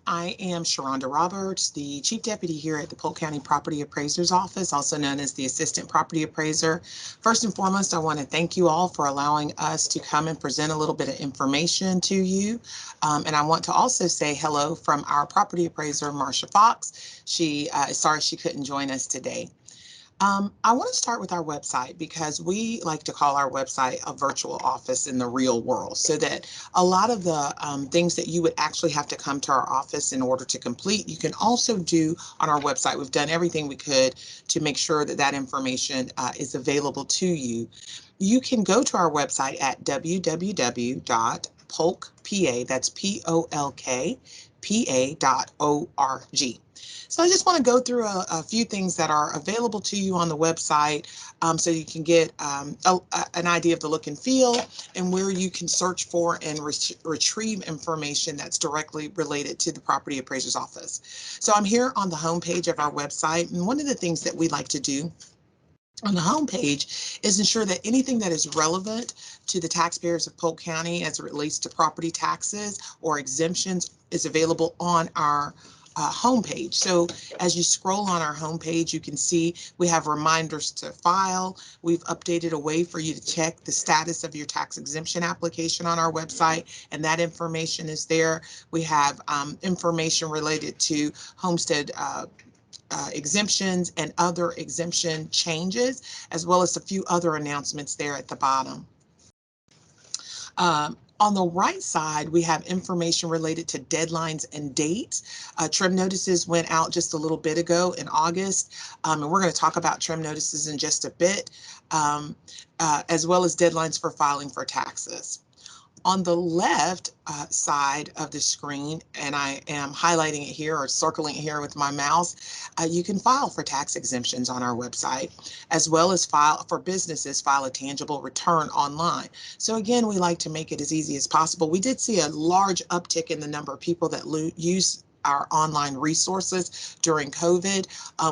I am Sharonda Roberts, the Chief Deputy here at the Polk County Property Appraiser's Office, also known as the Assistant Property Appraiser. First and foremost, I want to thank you all for allowing us to come and present a little bit of information to you. And I want to also say hello from our Property Appraiser, Marsha Fox. She is sorry she couldn't join us today. I want to start with our website because we like to call our website a virtual office in the real world, so that a lot of the things that you would actually have to come to our office in order to complete, you can also do on our website. We've done everything we could to make sure that that information is available to you. You can go to our website at www.polkpa, that's POLK, pa.org. So I just want to go through a few things that are available to you on the website, so you can get an idea of the look and feel and where you can search for and retrieve information that's directly related to the Property Appraiser's Office. So I'm here on the home page of our website, and one of the things that we like to do on the home page is ensure that anything that is relevant to the taxpayers of Polk County as it relates to property taxes or exemptions is available on our homepage. So as you scroll on our homepage, you can see we have reminders to file. We've updated a way for you to check the status of your tax exemption application on our website, and that information is there. We have information related to homestead exemptions and other exemption changes, as well as a few other announcements there at the bottom. On the right side, we have information related to deadlines and dates. Trim notices went out just a little bit ago in August, and we're going to talk about trim notices in just a bit, as well as deadlines for filing for taxes. On the left side of the screen, and I am highlighting it here or circling it here with my mouse, you can file for tax exemptions on our website, as well as file for businesses, file a tangible return online. So again, we like to make it as easy as possible. We did see a large uptick in the number of people that use our online resources during COVID.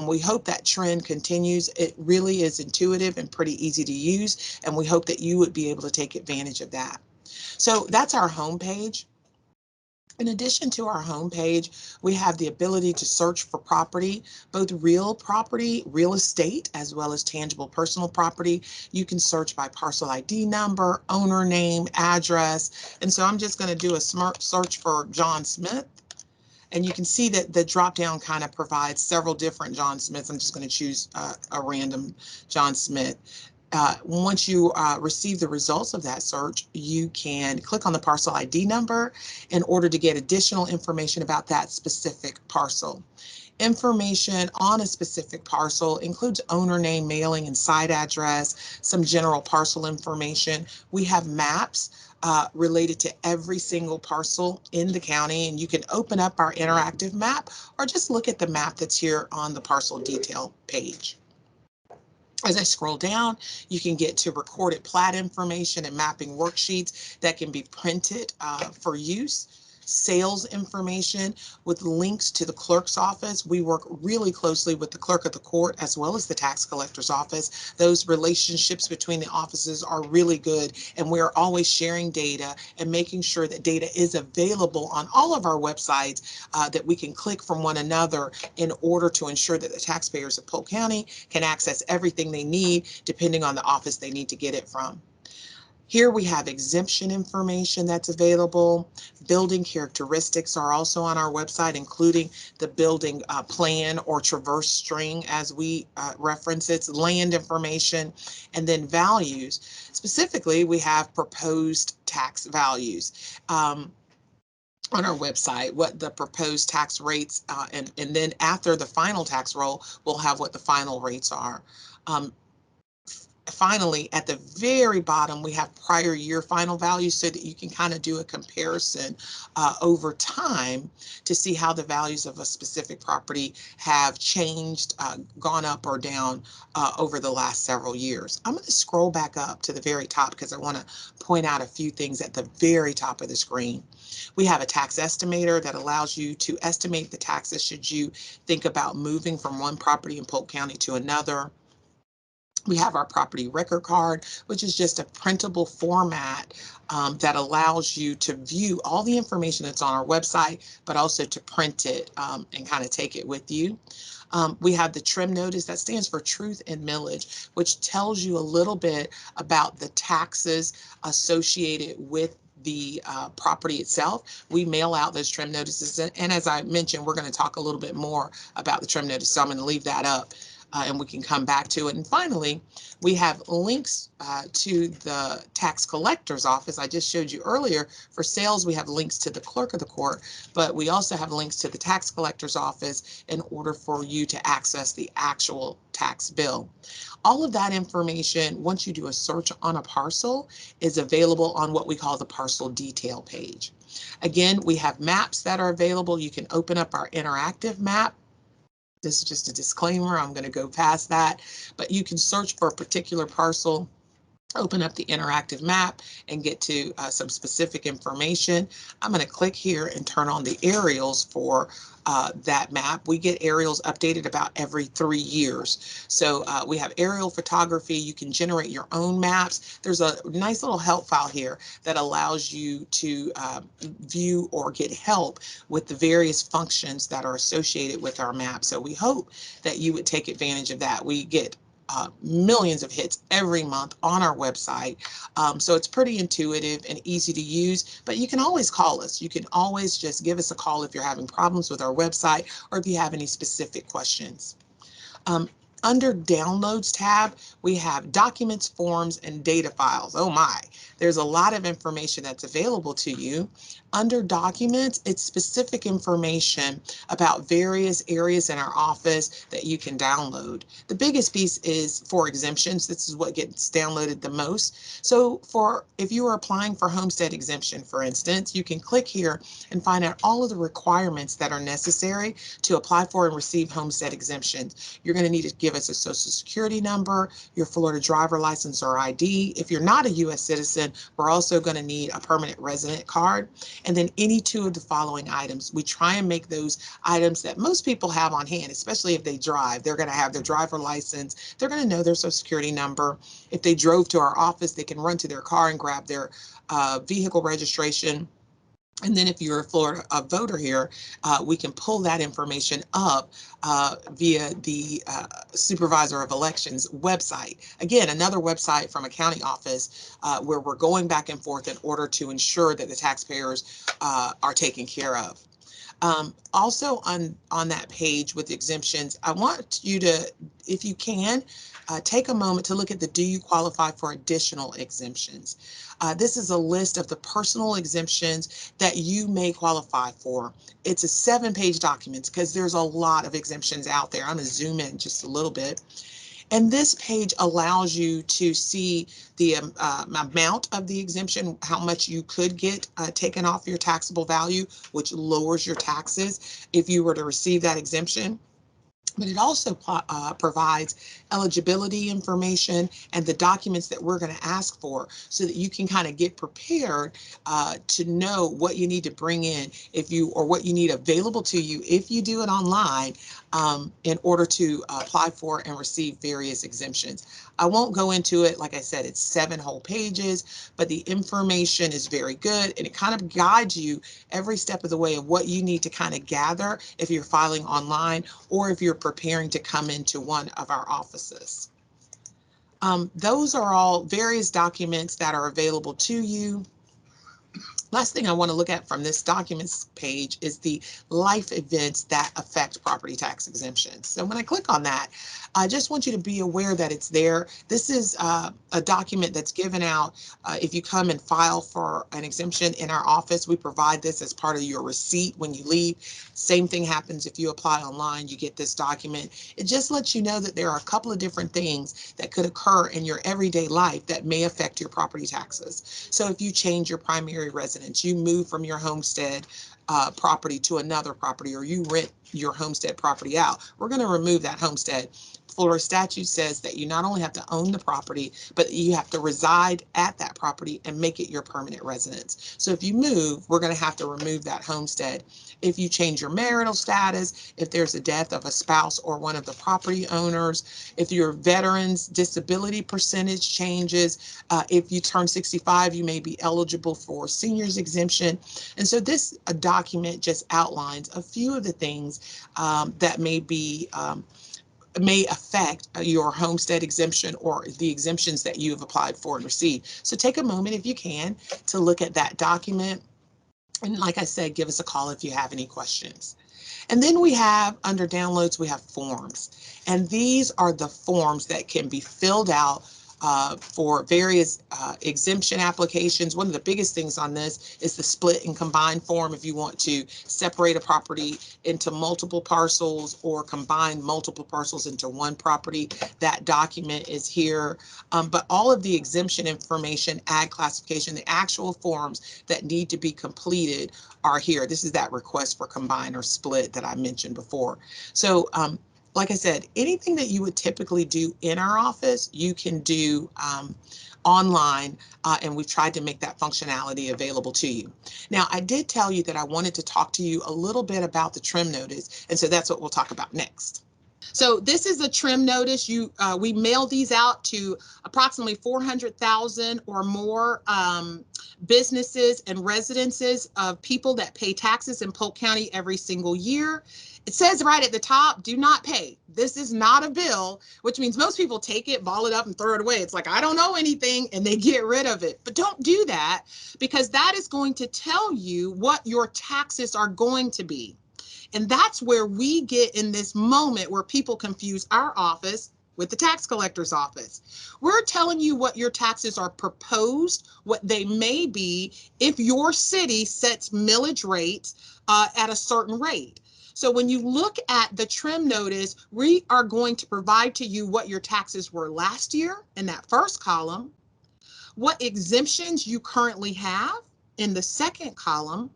We hope that trend continues. It really is intuitive and pretty easy to use, and we hope that you would be able to take advantage of that. So that's our homepage. In addition to our homepage, we have the ability to search for property, both real property, real estate, as well as tangible personal property. You can search by parcel ID number, owner name, address. And so I'm just going to do a smart search for John Smith. And you can see that the drop down kind of provides several different John Smiths. I'm just going to choose a random John Smith. Once you receive the results of that search, you can click on the parcel ID number in order to get additional information about that specific parcel. Information on a specific parcel includes owner name, mailing, and site address, some general parcel information. We have maps related to every single parcel in the county, and you can open up our interactive map or just look at the map that's here on the parcel detail page. As I scroll down, you can get to recorded plat information and mapping worksheets that can be printed for use. Sales information with links to the clerk's office. We work really closely with the clerk of the court as well as the tax collector's office. Those relationships between the offices are really good, and we're always sharing data and making sure that data is available on all of our websites that we can click from one another in order to ensure that the taxpayers of Polk County can access everything they need depending on the office they need to get it from. Here we have exemption information that's available. Building characteristics are also on our website, including the building plan or traverse string as we reference it, land information, and then values. Specifically, we have proposed tax values. On our website, what the proposed tax rates, and then after the final tax roll, we'll have what the final rates are. Finally, at the very bottom, we have prior year final values so that you can kind of do a comparison over time to see how the values of a specific property have changed, gone up or down over the last several years. I'm going to scroll back up to the very top because I want to point out a few things at the very top of the screen. We have a tax estimator that allows you to estimate the taxes should you think about moving from one property in Polk County to another. We have our property record card, which is just a printable format that allows you to view all the information that's on our website, but also to print it and kind of take it with you. We have the trim notice that stands for truth and millage, which tells you a little bit about the taxes associated with the property itself. We mail out those trim notices. And as I mentioned, we're going to talk a little bit more about the trim notice. So I'm going to leave that up. And we can come back to it. And finally, we have links to the tax collector's office. I just showed you earlier for sales, we have links to the clerk of the court, but we also have links to the tax collector's office in order for you to access the actual tax bill. All of that information, once you do a search on a parcel, is available on what we call the parcel detail page. Again, we have maps that are available. You can open up our interactive map. This is just a disclaimer. I'm going to go past that, but you can search for a particular parcel, open up the interactive map and get to some specific information. I'm going to click here and turn on the aerials for that map. We get aerials updated about every 3 years. So we have aerial photography. You can generate your own maps. There's a nice little help file here that allows you to view or get help with the various functions that are associated with our map. So we hope that you would take advantage of that. We get millions of hits every month on our website. So it's pretty intuitive and easy to use, but you can always call us. You can always just give us a call if you're having problems with our website or if you have any specific questions. Under Downloads tab, we have documents, forms, and data files. Oh my, there's a lot of information that's available to you. Under Documents, it's specific information about various areas in our office that you can download. The biggest piece is for exemptions. This is what gets downloaded the most. So if you are applying for homestead exemption, for instance, you can click here and find out all of the requirements that are necessary to apply for and receive homestead exemptions. You're going to need to give us a social security number, your Florida driver license or ID. If you're not a U.S. citizen, we're also going to need a permanent resident card, and then any two of the following items. We try and make those items that most people have on hand, especially if they drive. They're going to have their driver license. They're going to know their social security number. If they drove to our office, they can run to their car and grab their vehicle registration. And then if you're a Florida voter here, we can pull that information up via the Supervisor of Elections website. Again, another website from a county office where we're going back and forth in order to ensure that the taxpayers are taken care of. Also on that page with exemptions, I want you to, if you can, take a moment to look at the do you qualify for additional exemptions. This is a list of the personal exemptions that you may qualify for. It's a 7-page document because there's a lot of exemptions out there. I'm going to zoom in just a little bit. And this page allows you to see the amount of the exemption, how much you could get taken off your taxable value, which lowers your taxes if you were to receive that exemption. But it also provides eligibility information and the documents that we're going to ask for so that you can kind of get prepared to know what you need to bring in or what you need available to you if you do it online in order to apply for and receive various exemptions. I won't go into it. Like I said, it's 7 whole pages, but the information is very good and it kind of guides you every step of the way of what you need to kind of gather if you're filing online or if you're preparing to come into one of our offices. Those are all various documents that are available to you. Last thing I want to look at from this documents page is the life events that affect property tax exemptions. So when I click on that, I just want you to be aware that it's there. This is a document that's given out if you come and file for an exemption in our office. We provide this as part of your receipt when you leave. Same thing happens if you apply online, you get this document. It just lets you know that there are a couple of different things that could occur in your everyday life that may affect your property taxes. So if you change your primary residence, you move from your homestead property to another property, or you rent your homestead property out, we're going to remove that homestead. Florida statute says that you not only have to own the property, but you have to reside at that property and make it your permanent residence. So if you move, we're going to have to remove that homestead. If you change your marital status, if there's a death of a spouse or one of the property owners, if your veterans disability percentage changes, if you turn 65, you may be eligible for seniors exemption. And so this document just outlines a few of the things that may affect your homestead exemption or the exemptions that you have applied for and received. So take a moment, if you can, to look at that document. And like I said, give us a call if you have any questions. And then we have, under downloads, we have forms. And these are the forms that can be filled out for various exemption applications. One of the biggest things on this is the split and combine form. If you want to separate a property into multiple parcels or combine multiple parcels into one property, that document is here. But all of the exemption information, ag classification, the actual forms that need to be completed are here. This is that request for combine or split that I mentioned before. So like I said, anything that you would typically do in our office, you can do online, and we've tried to make that functionality available to you. Now, I did tell you that I wanted to talk to you a little bit about the trim notice, and so that's what we'll talk about next. So this is a trim notice. We mail these out to approximately 400,000 or more businesses and residences of people that pay taxes in Polk County every single year. It says right at the top, do not pay. This is not a bill, which means most people take it, ball it up, and throw it away. It's like, I don't know anything, and they get rid of it. But don't do that, because that is going to tell you what your taxes are going to be. And that's where we get in this moment where people confuse our office with the tax collector's office. We're telling you what your taxes are proposed, what they may be if your city sets millage rates at a certain rate. So when you look at the trim notice, we are going to provide to you what your taxes were last year in that first column, what exemptions you currently have in the second column.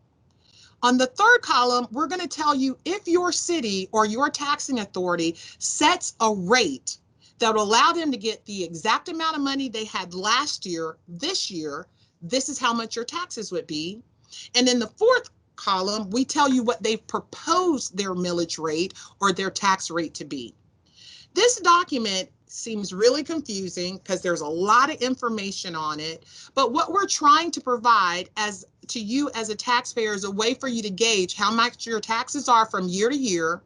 On the third column, we're going to tell you if your city or your taxing authority sets a rate that will allow them to get the exact amount of money they had last year, this year, this is how much your taxes would be. And in the fourth column, we tell you what they've proposed their millage rate or their tax rate to be. This document seems really confusing because there's a lot of information on it, but what we're trying to provide to you as a taxpayer is a way for you to gauge how much your taxes are from year to year,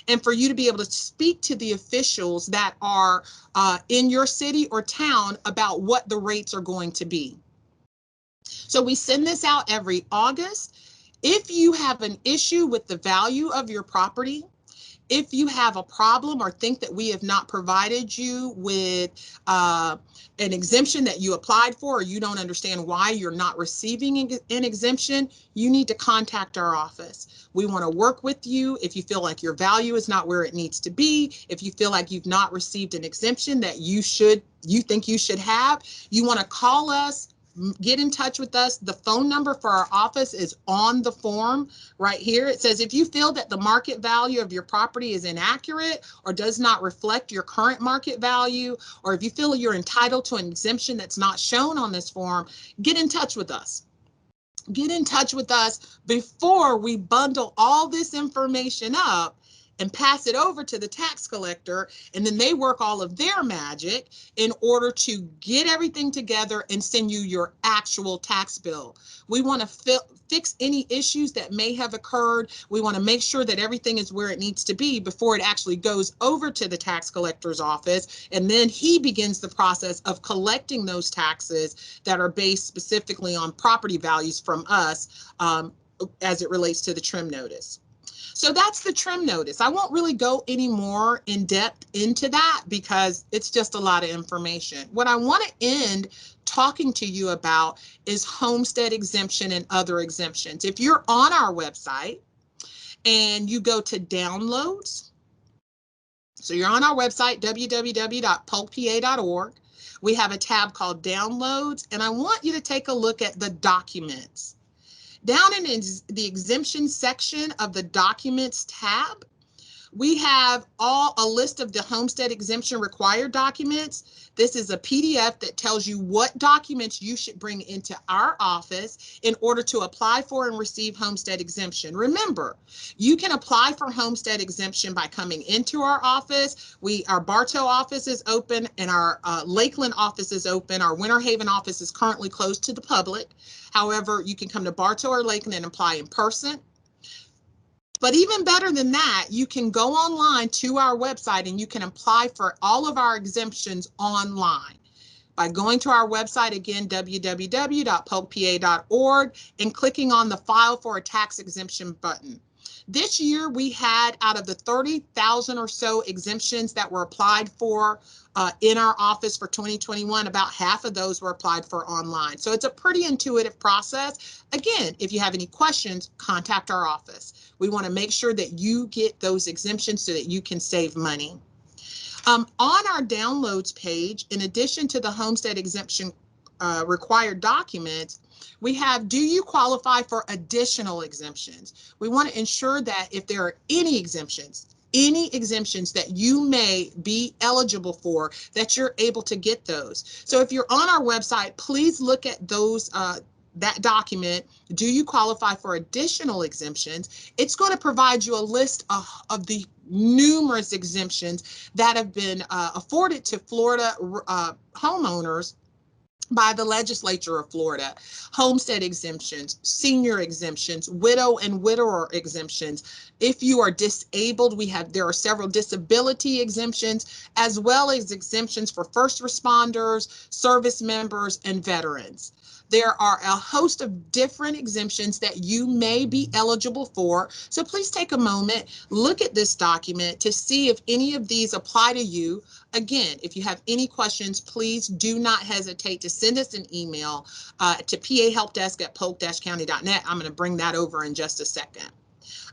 and for you to be able to speak to the officials that are in your city or town about what the rates are going to be. So we send this out every August. If you have an issue with the value of your property, if you have a problem or think that we have not provided you with an exemption that you applied for, or you don't understand why you're not receiving an exemption, you need to contact our office. We want to work with you. If you feel like your value is not where it needs to be, if you feel like you've not received an exemption that you think you should have, you want to call us, get in touch with us. The phone number for our office is on the form right here. It says, if you feel that the market value of your property is inaccurate or does not reflect your current market value, or if you feel you're entitled to an exemption that's not shown on this form, get in touch with us. Get in touch with us before we bundle all this information up and pass it over to the tax collector, and then they work all of their magic in order to get everything together and send you your actual tax bill. We want to fix any issues that may have occurred. We want to make sure that everything is where it needs to be before it actually goes over to the tax collector's office, and then he begins the process of collecting those taxes that are based specifically on property values from us as it relates to the trim notice. So that's the trim notice. I won't really go any more in depth into that because it's just a lot of information. What I want to end talking to you about is homestead exemption and other exemptions. If you're on our website and you go to downloads, so you're on our website, www.polkpa.org, we have a tab called downloads, and I want you to take a look at the documents. Down in the exemption section of the documents tab, we have a list of the homestead exemption required documents. This is a PDF that tells you what documents you should bring into our office in order to apply for and receive homestead exemption. Remember, you can apply for homestead exemption by coming into our office. Our Bartow office is open and our Lakeland office is open. Our Winter Haven office is currently closed to the public. However, you can come to Bartow or Lakeland and apply in person. But even better than that, you can go online to our website and you can apply for all of our exemptions online by going to our website, again, www.polkpa.org, and clicking on the File for a Tax Exemption button. This year, we had, out of the 30,000 or so exemptions that were applied for in our office for 2021, about half of those were applied for online. So it's a pretty intuitive process. Again, if you have any questions, contact our office. We want to make sure that you get those exemptions so that you can save money. On our downloads page, in addition to the homestead exemption required documents, we have, do you qualify for additional exemptions? We want to ensure that if there are any exemptions that you may be eligible for, that you're able to get those. So if you're on our website, please look at those that document, do you qualify for additional exemptions? It's going to provide you a list of the numerous exemptions that have been afforded to Florida homeowners by the legislature of Florida. Homestead exemptions, senior exemptions, widow and widower exemptions. If you are disabled, there are several disability exemptions, as well as exemptions for first responders, service members, and veterans. There are a host of different exemptions that you may be eligible for. So please take a moment, look at this document to see if any of these apply to you. Again, if you have any questions, please do not hesitate to send us an email to pahelpdesk@polk-county.net. I'm going to bring that over in just a second.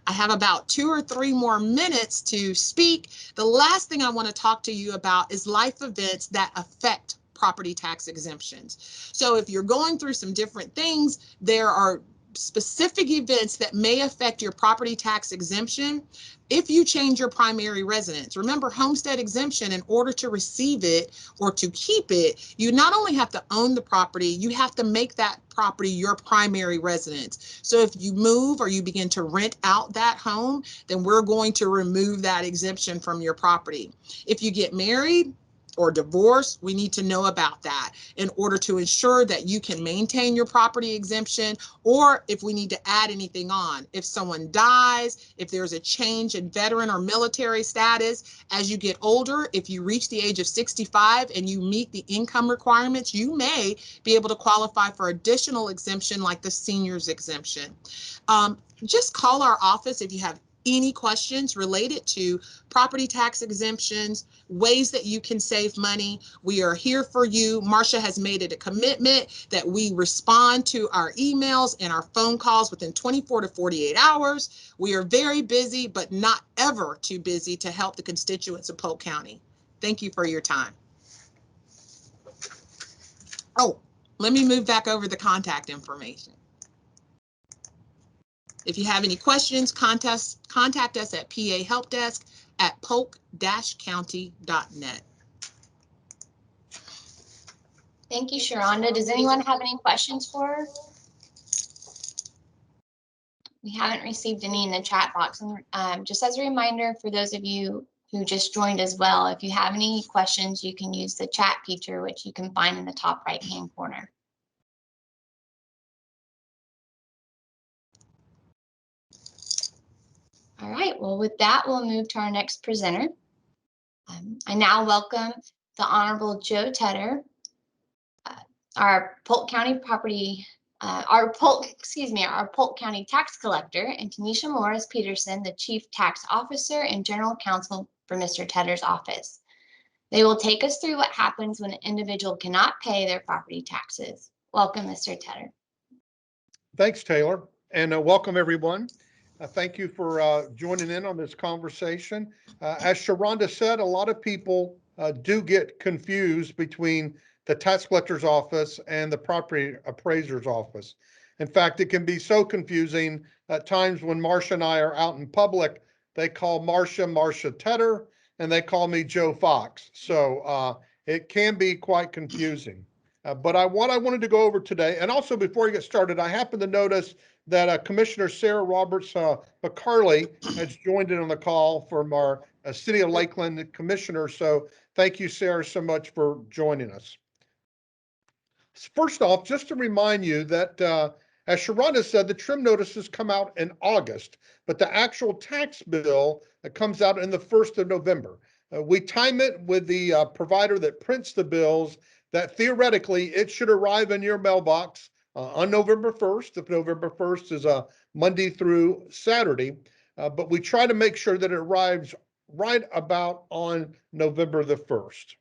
I have about 2 or 3 more minutes to speak. The last thing I want to talk to you about is life events that affect property tax exemptions. So if you're going through some different things, there are specific events that may affect your property tax exemption. If you change your primary residence, remember, homestead exemption, in order to receive it or to keep it, you not only have to own the property, you have to make that property your primary residence. So if you move or you begin to rent out that home, then we're going to remove that exemption from your property. If you get married or divorce, we need to know about that in order to ensure that you can maintain your property exemption, or if we need to add anything on. If someone dies, if there's a change in veteran or military status, as you get older, if you reach the age of 65 and you meet the income requirements, you may be able to qualify for additional exemption like the seniors exemption. Just call our office if you have any questions related to property tax exemptions, ways that you can save money. We are here for you. Marcia has made it a commitment that we respond to our emails and our phone calls within 24 to 48 hours. We are very busy, but not ever too busy to help the constituents of Polk County. Thank you for your time. Oh, let me move back over the contact information. If you have any questions, contact us at pahelpdesk@polk-county.net. Thank you, Sharonda. Does anyone have any questions for her? We haven't received any in the chat box. And just as a reminder for those of you who just joined as well, if you have any questions, you can use the chat feature, which you can find in the top right-hand corner. All right, well, with that, we'll move to our next presenter. I now welcome the Honorable Joe Tedder, our Polk County Polk County tax collector, and Tanisha Morris Peterson, the Chief Tax Officer and General Counsel for Mr. Tedder's office. They will take us through what happens when an individual cannot pay their property taxes. Welcome, Mr. Tedder. Thanks, Taylor, and welcome everyone. Thank you for joining in on this conversation. As Sharonda said, a lot of people do get confused between the tax collector's office and the property appraiser's office. In fact, it can be so confusing at times when Marcia and I are out in public, they call Marcia Tedder, and they call me Joe Fox. So it can be quite confusing. But what I wanted to go over today, and also before we get started, I happened to notice that Commissioner Sarah Roberts McCarley has joined in on the call from our City of Lakeland Commissioner. So thank you, Sarah, so much for joining us. First off, just to remind you that, as Sharonda said, the trim notices come out in August, but the actual tax bill comes out in the 1st of November. We time it with the provider that prints the bills, that theoretically it should arrive in your mailbox on November 1st, if November 1st is a Monday through Saturday. But we try to make sure that it arrives right about on November the 1st.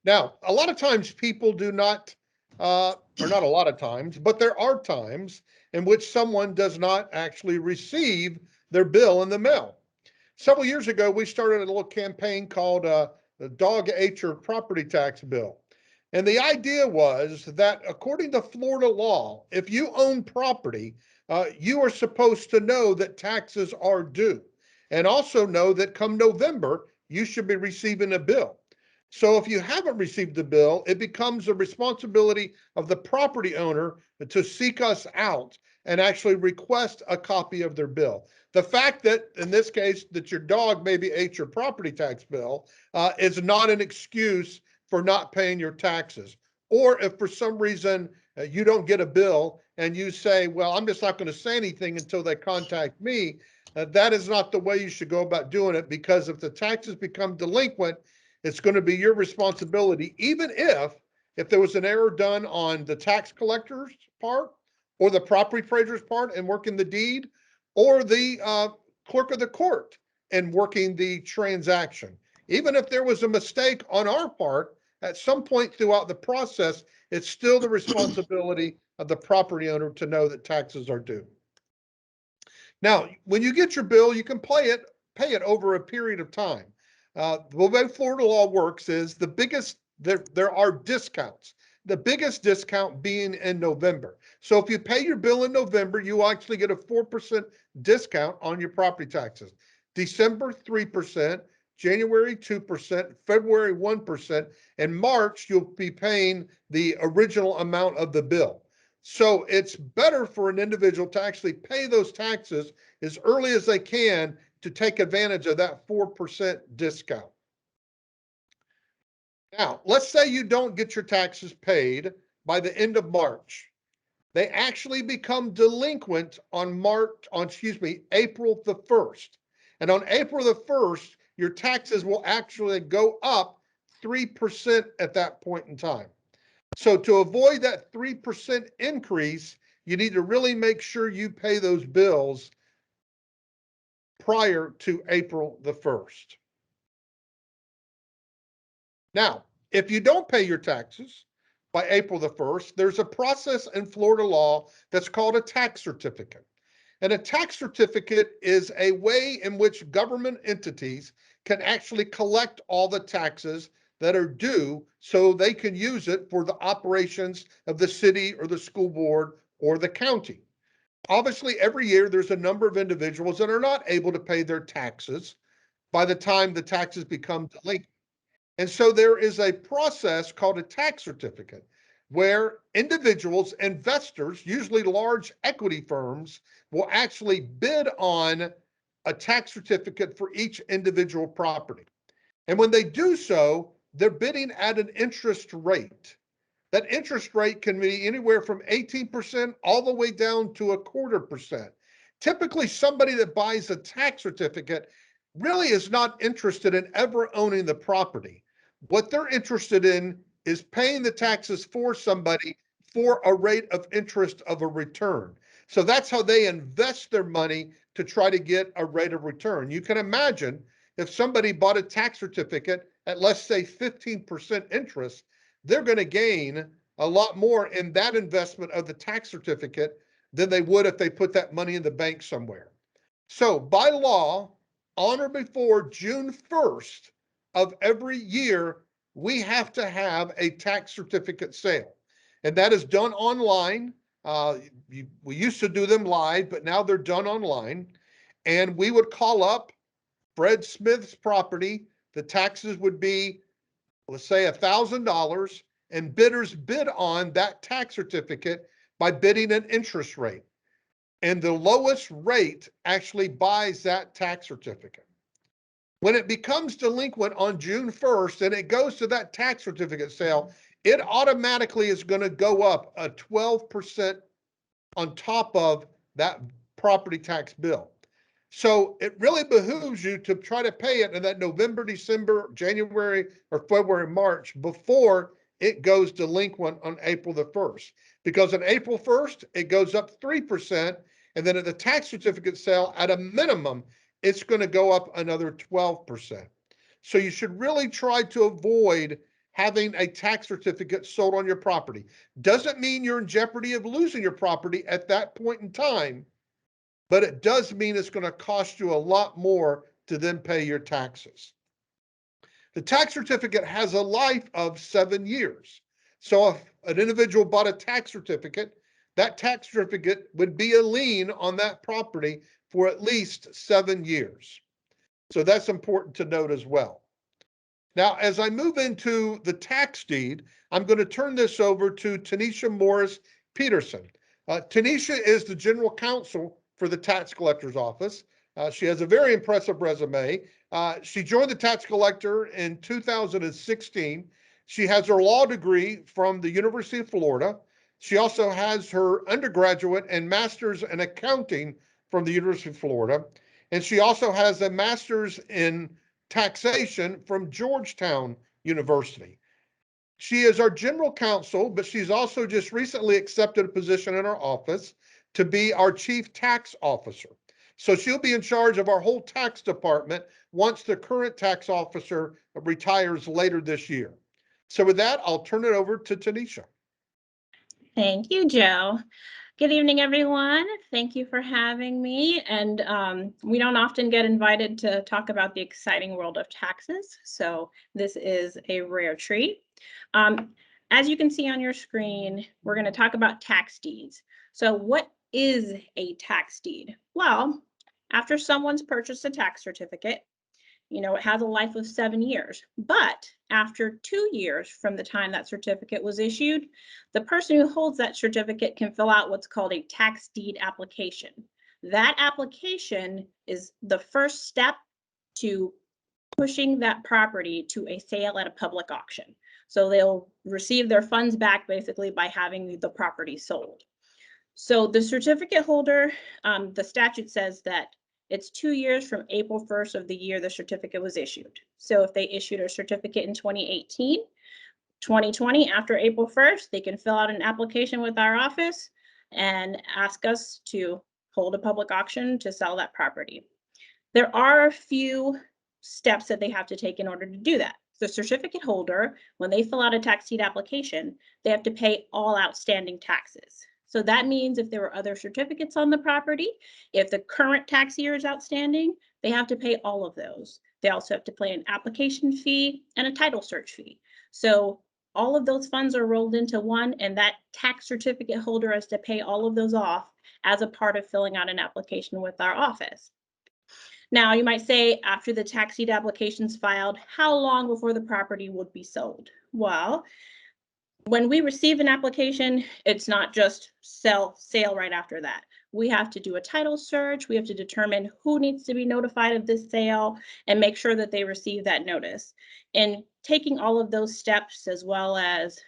Now, a lot of times people do not, or not a lot of times, but there are times in which someone does not actually receive their bill in the mail. Several years ago, we started a little campaign called the Dog Ate Your Property Tax Bill. And the idea was that according to Florida law, if you own property, you are supposed to know that taxes are due, and also know that come November, you should be receiving a bill. So if you haven't received the bill, it becomes the responsibility of the property owner to seek us out and actually request a copy of their bill. The fact that, in this case, that your dog maybe ate your property tax bill is not an excuse for not paying your taxes. Or if for some reason you don't get a bill and you say, well, I'm just not going to say anything until they contact me, that is not the way you should go about doing it, because if the taxes become delinquent, it's going to be your responsibility, even if there was an error done on the tax collector's part or the property appraiser's part in working the deed, or the clerk of the court in working the transaction. Even if there was a mistake on our part, at some point throughout the process, it's still the responsibility of the property owner to know that taxes are due. Now, when you get your bill, you can pay it over a period of time. The way Florida law works is there are discounts. The biggest discount being in November. So if you pay your bill in November, you actually get a 4% discount on your property taxes. December, 3%, January, 2%, February, 1%, and March, you'll be paying the original amount of the bill. So it's better for an individual to actually pay those taxes as early as they can to take advantage of that 4% discount. Now, let's say you don't get your taxes paid by the end of March. They actually become delinquent on April the 1st. And on April the 1st, your taxes will actually go up 3% at that point in time. So to avoid that 3% increase, you need to really make sure you pay those bills prior to April the 1st. Now, if you don't pay your taxes by April the 1st, there's a process in Florida law that's called a tax certificate. And a tax certificate is a way in which government entities can actually collect all the taxes that are due so they can use it for the operations of the city or the school board or the county. Obviously, every year there's a number of individuals that are not able to pay their taxes by the time the taxes become delinquent. And so there is a process called a tax certificate where individuals, investors, usually large equity firms, will actually bid on a tax certificate for each individual property. And when they do so, they're bidding at an interest rate. That interest rate can be anywhere from 18% all the way down to 0.25%. Typically, somebody that buys a tax certificate really is not interested in ever owning the property. What they're interested in is paying the taxes for somebody for a rate of interest of a return. So that's how they invest their money to try to get a rate of return. You can imagine if somebody bought a tax certificate at, let's say, 15% interest, they're going to gain a lot more in that investment of the tax certificate than they would if they put that money in the bank somewhere. So by law, on or before June 1st of every year, we have to have a tax certificate sale. And that is done online. We used to do them live, but now they're done online. And we would call up Fred Smith's property. The taxes would be, let's say, $1,000, and bidders bid on that tax certificate by bidding an interest rate. And the lowest rate actually buys that tax certificate. When it becomes delinquent on June 1st and it goes to that tax certificate sale, it automatically is going to go up a 12% on top of that property tax bill. So it really behooves you to try to pay it in that November, December, January, or February, March before it goes delinquent on April the 1st. Because on April 1st, it goes up 3%. And then at the tax certificate sale, at a minimum, it's going to go up another 12%. So you should really try to avoid having a tax certificate sold on your property. Doesn't mean you're in jeopardy of losing your property at that point in time, but it does mean it's going to cost you a lot more to then pay your taxes. The tax certificate has a life of 7 years. So if an individual bought a tax certificate, that tax certificate would be a lien on that property for at least 7 years. So that's important to note as well. Now, as I move into the tax deed, I'm going to turn this over to Tanisha Morris Peterson. Tanisha is the general counsel for the tax collector's office. She has a very impressive resume. She joined the tax collector in 2016. She has her law degree from the University of Florida. She also has her undergraduate and master's in accounting from the University of Florida. And she also has a master's in taxation from Georgetown University. She is our general counsel, but she's also just recently accepted a position in our office to be our chief tax officer. So she'll be in charge of our whole tax department once the current tax officer retires later this year. So with that, I'll turn it over to Tanisha. Thank you, Joe. Good evening, everyone. Thank you for having me. And we don't often get invited to talk about the exciting world of taxes, so this is a rare treat. As you can see on your screen, we're going to talk about tax deeds. So what is a tax deed? Well, after someone's purchased a tax certificate, you know, it has a life of 7 years, but after 2 years from the time that certificate was issued, the person who holds that certificate can fill out what's called a tax deed application. That application is the first step to pushing that property to a sale at a public auction. So they'll receive their funds back basically by having the property sold. So the certificate holder, the statute says that it's 2 years from April 1st of the year the certificate was issued. So if they issued a certificate in 2018, 2020, after April 1st, they can fill out an application with our office and ask us to hold a public auction to sell that property. There are a few steps that they have to take in order to do that. The certificate holder, when they fill out a tax deed application, they have to pay all outstanding taxes. So that means if there were other certificates on the property, if the current tax year is outstanding, they have to pay all of those. They also have to pay an application fee and a title search fee. So all of those funds are rolled into one, and that tax certificate holder has to pay all of those off as a part of filling out an application with our office. Now, you might say, after the tax deed application is filed, how long before the property would be sold? Well, when we receive an application, it's not just sale right after that. We have to do a title search. We have to determine who needs to be notified of this sale and make sure that they receive that notice. And taking all of those steps, as well as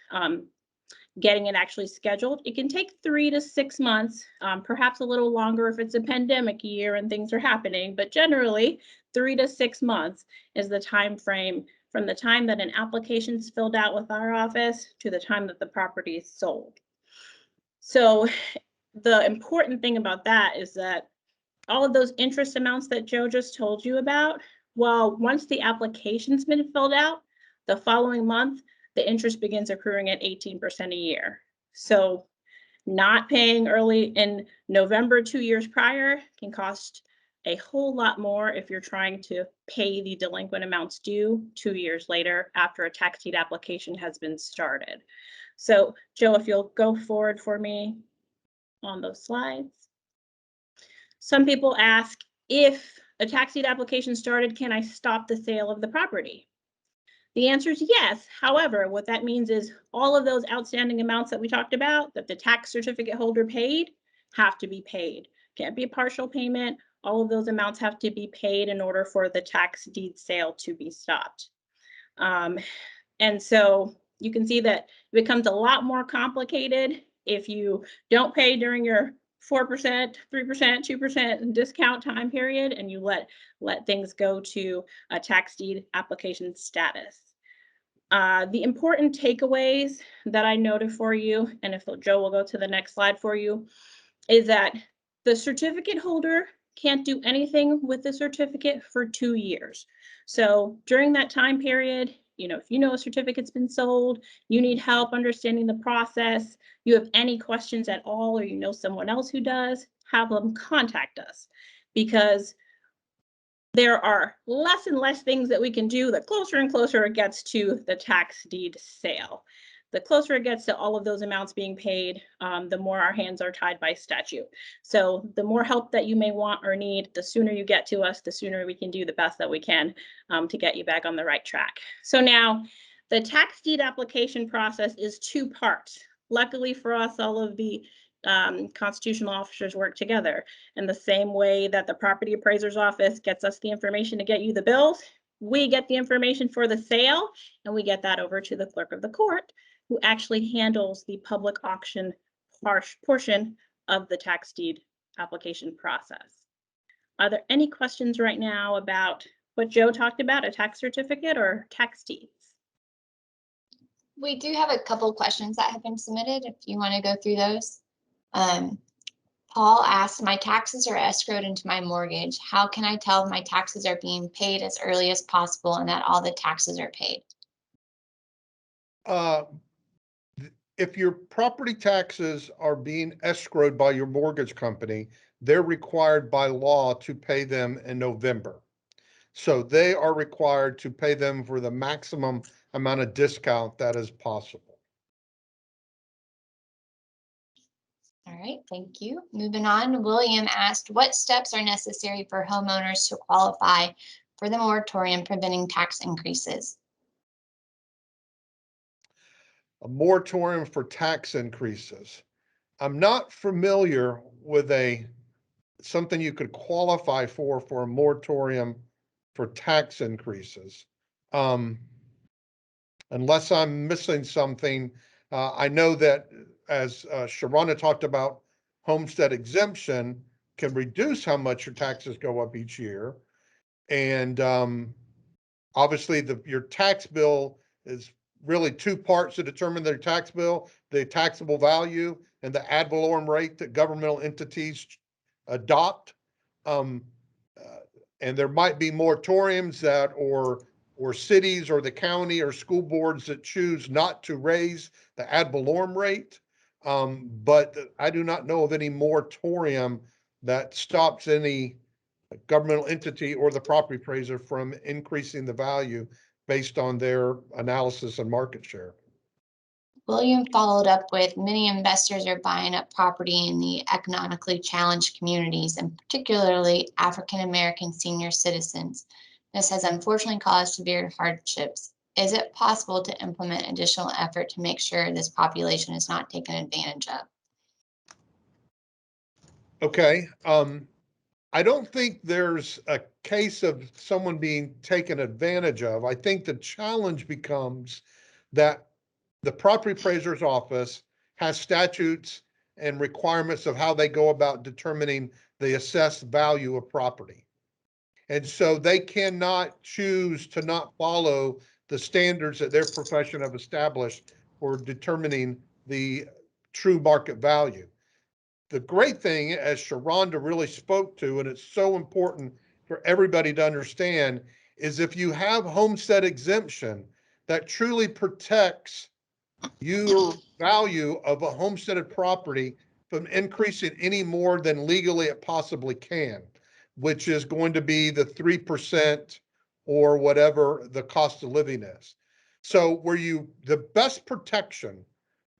getting it actually scheduled, it can take 3 to 6 months, perhaps a little longer if it's a pandemic year and things are happening, but generally 3 to 6 months is the time frame from the time that an application is filled out with our office to the time that the property is sold. So the important thing about that is that all of those interest amounts that Joe just told you about, well, once the application's been filled out, the following month, the interest begins accruing at 18% a year. So not paying early in November 2 years prior can cost a whole lot more if you're trying to pay the delinquent amounts due 2 years later after a tax deed application has been started. So Joe, if you'll go forward for me. on those slides. Some people ask, if a tax deed application started, can I stop the sale of the property? The answer is yes. However, what that means is all of those outstanding amounts that we talked about that the tax certificate holder paid have to be paid. Can't be a partial payment. All of those amounts have to be paid in order for the tax deed sale to be stopped. And so you can see that it becomes a lot more complicated if you don't pay during your 4%, 3%, 2% discount time period, and you let things go to a tax deed application status. The important takeaways that I noted for you, and if Joe will go to the next slide for you, is that the certificate holder can't do anything with the certificate for 2 years. So during that time period, if you know a certificate's been sold, you need help understanding the process, you have any questions at all, or you know someone else who does, have them contact us, because there are less and less things that we can do the closer and closer it gets to the tax deed sale. The closer it gets to all of those amounts being paid, the more our hands are tied by statute. So the more help that you may want or need, the sooner you get to us, the sooner we can do the best that we can to get you back on the right track. So now the tax deed application process is 2 parts. Luckily for us, all of the constitutional officers work together. In the same way that the property appraiser's office gets us the information to get you the bills, we get the information for the sale, and we get that over to the clerk of the court, who actually handles the public auction portion of the tax deed application process. Are there any questions right now about what Joe talked about, a tax certificate or tax deeds? We do have a couple questions that have been submitted, if you want to go through those. Paul asked, my taxes are escrowed into my mortgage. How can I tell if my taxes are being paid as early as possible and that all the taxes are paid? If your property taxes are being escrowed by your mortgage company, they're required by law to pay them in November. So they are required to pay them for the maximum amount of discount that is possible. All right, thank you. Moving on, William asked, what steps are necessary for homeowners to qualify for the moratorium preventing tax increases? A moratorium for tax increases. I'm not familiar with something you could qualify for a moratorium for tax increases. Unless I'm missing something, I know that as Sharona talked about, homestead exemption can reduce how much your taxes go up each year. And obviously your tax bill is really 2 parts to determine their tax bill: the taxable value and the ad valorem rate that governmental entities adopt. And there might be moratoriums that, or cities or the county or school boards that choose not to raise the ad valorem rate. But I do not know of any moratorium that stops any governmental entity or the property appraiser from increasing the value based on their analysis and market share. William followed up with, many investors are buying up property in the economically challenged communities, and particularly African-American senior citizens. This has unfortunately caused severe hardships. Is it possible to implement additional effort to make sure this population is not taken advantage of? Okay. I don't think there's a case of someone being taken advantage of. I think the challenge becomes that the property appraiser's office has statutes and requirements of how they go about determining the assessed value of property. And so they cannot choose to not follow the standards that their profession have established for determining the true market value. The great thing, as Sharonda really spoke to, and it's so important for everybody to understand, is if you have homestead exemption, that truly protects your value of a homesteaded property from increasing any more than legally it possibly can, which is going to be the 3% or whatever the cost of living is. So the best protection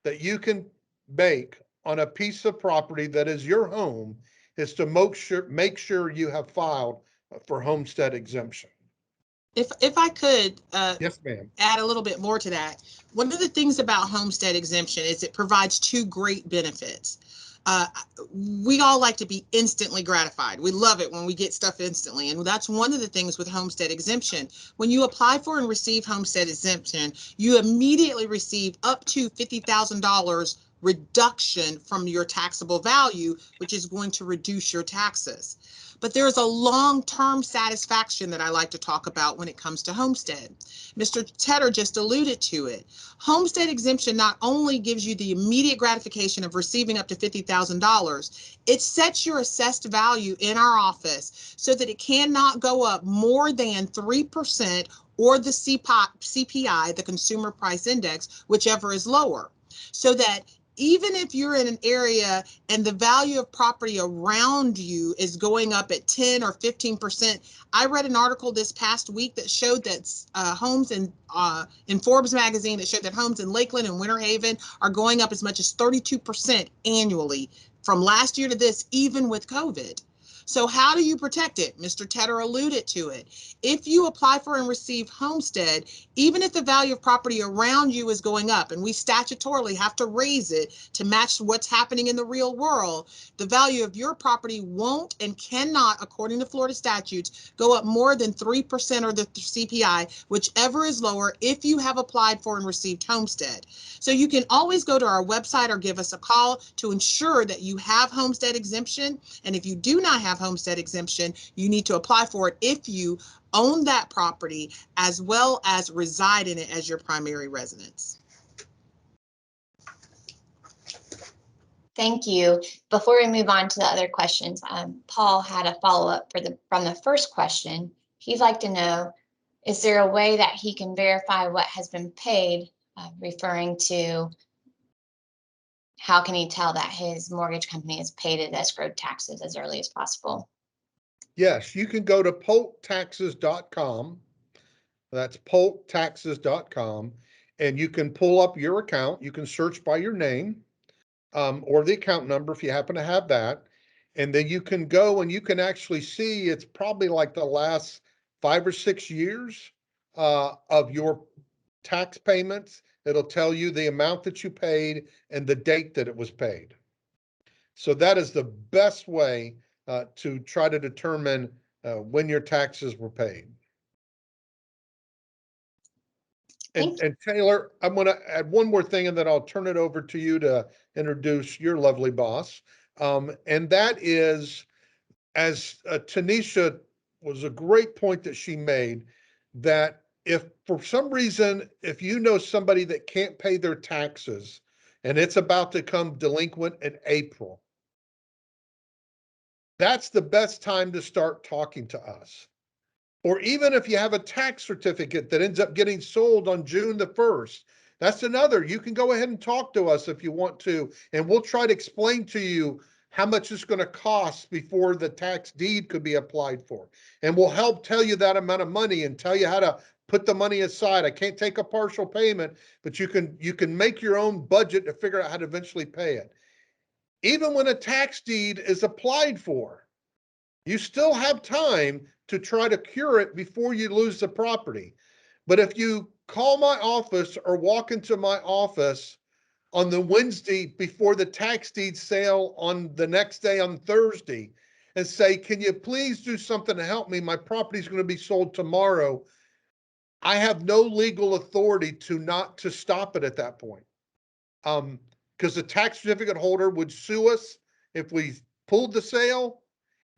that you can make on a piece of property that is your home is to make sure you have filed for homestead exemption. If I could Yes, ma'am. add a little bit more to that, one of the things about homestead exemption is it provides two great benefits. We all like to be instantly gratified. We love it when we get stuff instantly. And that's one of the things with homestead exemption. When you apply for and receive homestead exemption, you immediately receive up to $50,000 reduction from your taxable value, which is going to reduce your taxes. But there's a long-term satisfaction that I like to talk about when it comes to homestead. Mr. Tedder just alluded to it. Homestead exemption not only gives you the immediate gratification of receiving up to $50,000, it sets your assessed value in our office so that it cannot go up more than 3% or the CPI, the Consumer Price Index, whichever is lower. So that even if you're in an area and the value of property around you is going up at 10 or 15%, I read an article this past week that showed that homes in Forbes magazine that showed that homes in Lakeland and Winter Haven are going up as much as 32% annually from last year to this, even with COVID. So how do you protect it? Mr. Tedder alluded to it. If you apply for and receive homestead, even if the value of property around you is going up, and we statutorily have to raise it to match what's happening in the real world, the value of your property won't and cannot, according to Florida statutes, go up more than 3% or the CPI, whichever is lower, if you have applied for and received homestead. So you can always go to our website or give us a call to ensure that you have homestead exemption. And if you do not have homestead exemption, you need to apply for it if you own that property as well as reside in it as your primary residence. Thank you. Before we move on to the other questions, Paul had a follow-up from the first question. He'd like to know, is there a way that he can verify what has been paid, referring to how can he tell that his mortgage company has paid his escrowed taxes as early as possible? Yes, you can go to polktaxes.com. That's polktaxes.com, and you can pull up your account. You can search by your name or the account number if you happen to have that. And then you can go and you can actually see it's probably like the last 5 or 6 years of your tax payments. It'll tell you the amount that you paid and the date that it was paid. So that is the best way to try to determine when your taxes were paid. And Taylor, I'm going to add one more thing and then I'll turn it over to you to introduce your lovely boss. And that is, as Tanisha was a great point that she made, that if for some reason, if you know somebody that can't pay their taxes and it's about to come delinquent in April, that's the best time to start talking to us. Or even if you have a tax certificate that ends up getting sold on June the 1st, that's another. You can go ahead and talk to us if you want to, and we'll try to explain to you how much it's going to cost before the tax deed could be applied for. And we'll help tell you that amount of money and tell you how to put the money aside. I can't take a partial payment, but you can make your own budget to figure out how to eventually pay it. Even when a tax deed is applied for, you still have time to try to cure it before you lose the property. But if you call my office or walk into my office on the Wednesday before the tax deed sale on the next day on Thursday and say, can you please do something to help me? My property is going to be sold tomorrow. I have no legal authority to stop it at that point. Because the tax certificate holder would sue us if we pulled the sale.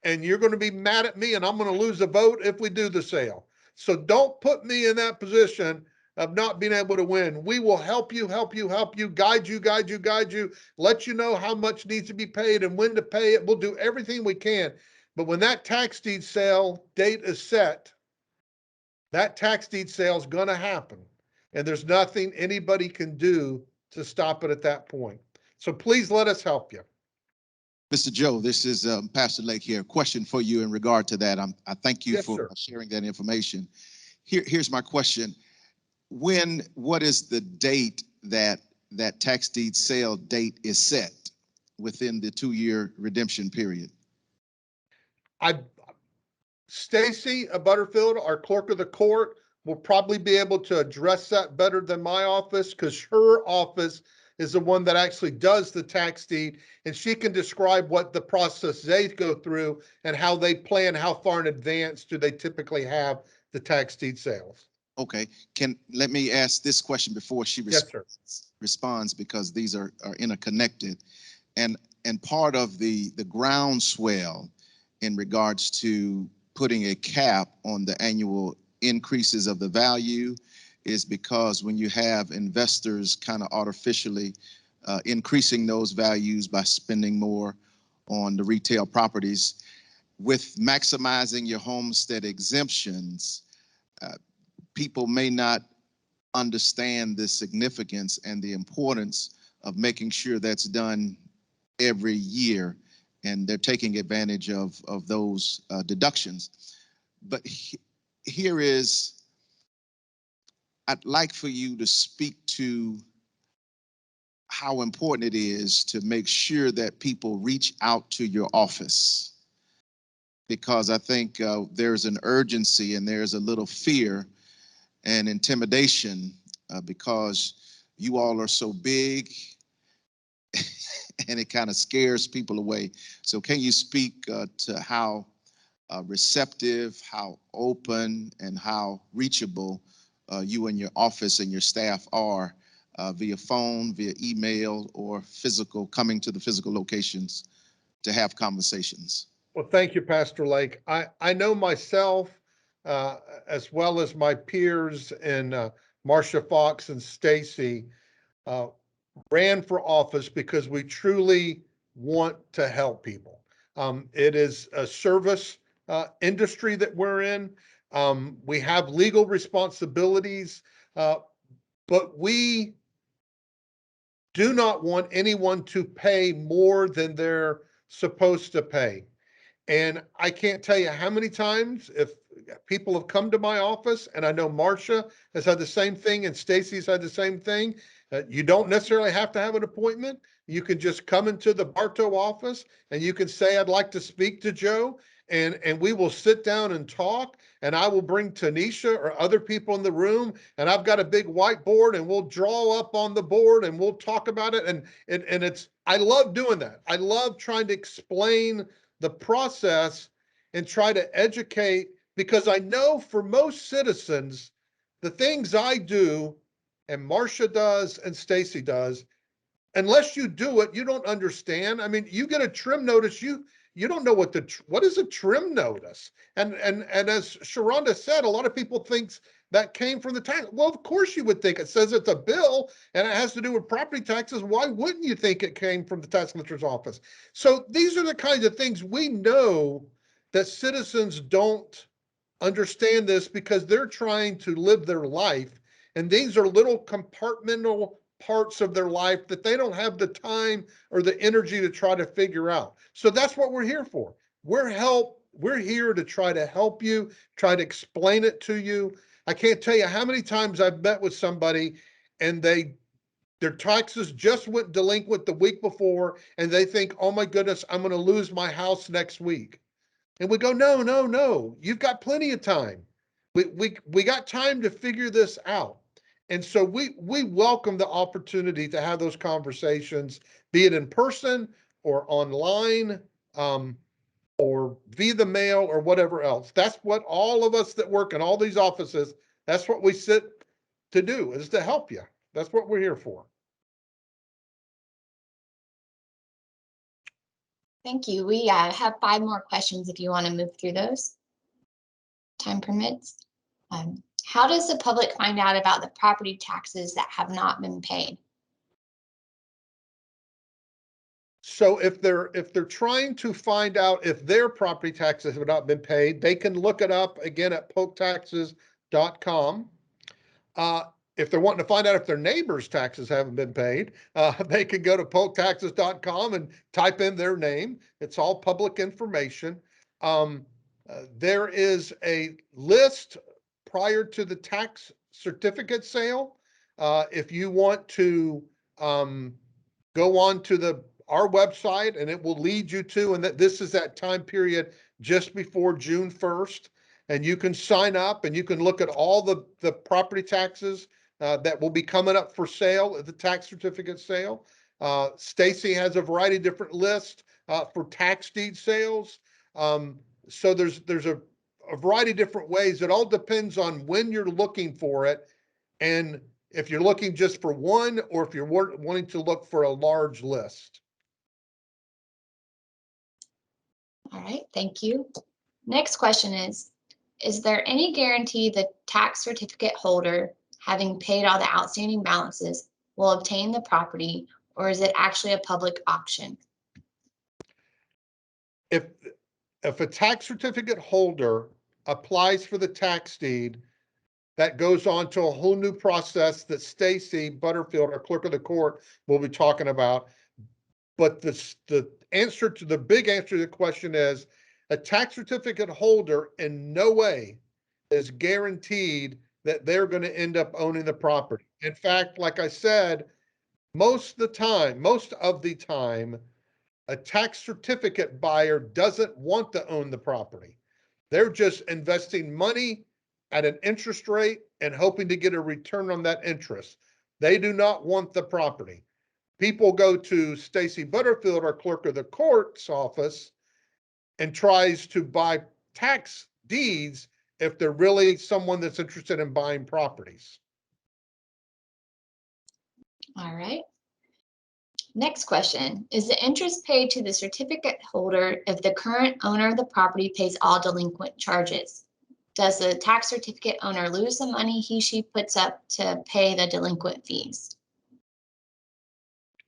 And you're going to be mad at me and I'm going to lose a vote if we do the sale. So don't put me in that position of not being able to win. We will help you, guide you, let you know how much needs to be paid and when to pay it. We'll do everything we can. But when that tax deed sale date is set, that tax deed sale is going to happen. And there's nothing anybody can do to stop it at that point. So please let us help you. Mr. Joe, this is Pastor Lake here. Question for you in regard to that. I thank you for sharing that information. Here's my question. What is the date that tax deed sale date is set? within the 2-year redemption period? Stacy Butterfield, our clerk of the court, will probably be able to address that better than my office, because her office is the one that actually does the tax deed, and she can describe what the process they go through and how they plan, how far in advance do they typically have the tax deed sales. Okay, let me ask this question before she responds, because these are interconnected. And part of the groundswell in regards to putting a cap on the annual increases of the value is because when you have investors kind of artificially increasing those values by spending more on the retail properties, with maximizing your homestead exemptions, people may not understand the significance and the importance of making sure that's done every year, and they're taking advantage of those deductions. But here is, I'd like for you to speak to how important it is to make sure that people reach out to your office, because I think there's an urgency and there's a little fear and intimidation because you all are so big and it kind of scares people away. So can you speak to how receptive, how open, and how reachable you and your office and your staff are via phone, via email, or coming to the physical locations to have conversations? Well, thank you, Pastor Lake. I know myself, as well as my peers and Marcia Fox and Stacy, ran for office because we truly want to help people. It is a service industry that we're in. We have legal responsibilities, but we do not want anyone to pay more than they're supposed to pay. And I can't tell you how many times if people have come to my office, and I know Marcia has had the same thing and Stacy's had the same thing. You don't necessarily have to have an appointment. You can just come into the Bartow office and you can say, I'd like to speak to Joe, and we will sit down and talk, and I will bring Tanisha or other people in the room, and I've got a big whiteboard and we'll draw up on the board and we'll talk about it. And it's, I love doing that. I love trying to explain the process and try to educate, because I know for most citizens, the things I do and Marcia does and Stacy does, unless you do it, you don't understand. I mean, you get a trim notice, you don't know what is a trim notice. And as Sharonda said, a lot of people think that came from the tax. Well, of course you would think. It says it's a bill and it has to do with property taxes. Why wouldn't you think it came from the tax collector's office? So these are the kinds of things we know that citizens don't understand this because they're trying to live their life. And these are little compartmental parts of their life that they don't have the time or the energy to try to figure out. So that's what we're here for. We're here to try to help you, try to explain it to you. I can't tell you how many times I've met with somebody and their taxes just went delinquent the week before, and they think, oh my goodness, I'm going to lose my house next week. And we go, no, you've got plenty of time. We got time to figure this out. And so we welcome the opportunity to have those conversations, be it in person or online, or via the mail or whatever else. That's what all of us that work in all these offices, that's what we sit to do, is to help you. That's what we're here for. Thank you. We have 5 more questions if you want to move through those. Time permits. How does the public find out about the property taxes that have not been paid? So if they're trying to find out if their property taxes have not been paid, they can look it up again at polktaxes.com. If they're wanting to find out if their neighbor's taxes haven't been paid, they can go to polktaxes.com and type in their name. It's all public information. There is a list prior to the tax certificate sale. If you want to go on to our website, and it will lead you to, and that this is that time period just before June 1st. And you can sign up and you can look at all the property taxes that will be coming up for sale at the tax certificate sale. Stacy has a variety of different lists for tax deed sales. So there's a variety of different ways. It all depends on when you're looking for it, and if you're looking just for one, or if you're wanting to look for a large list. All right, thank you. Next question is there any guarantee the tax certificate holder, having paid all the outstanding balances, will obtain the property, or is it actually a public auction? If a tax certificate holder applies for the tax deed, that goes on to a whole new process that Stacy Butterfield, our clerk of the court, will be talking about. But the big answer to the question is, a tax certificate holder in no way is guaranteed that they're going to end up owning the property. In fact, like I said, most of the time, a tax certificate buyer doesn't want to own the property. They're just investing money at an interest rate and hoping to get a return on that interest. They do not want the property. People go to Stacy Butterfield, our clerk of the court's office, and tries to buy tax deeds if they're really someone that's interested in buying properties. All right. Next question, is the interest paid to the certificate holder if the current owner of the property pays all delinquent charges? Does the tax certificate owner lose the money she puts up to pay the delinquent fees?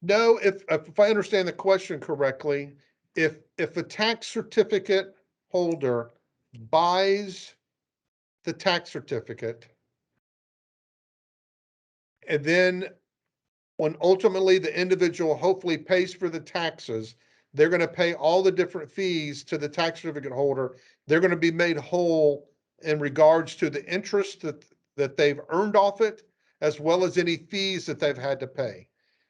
No, if I understand the question correctly, if a tax certificate holder buys the tax certificate, and then when ultimately the individual hopefully pays for the taxes, they're going to pay all the different fees to the tax certificate holder. They're going to be made whole in regards to the interest that they've earned off it, as well as any fees that they've had to pay.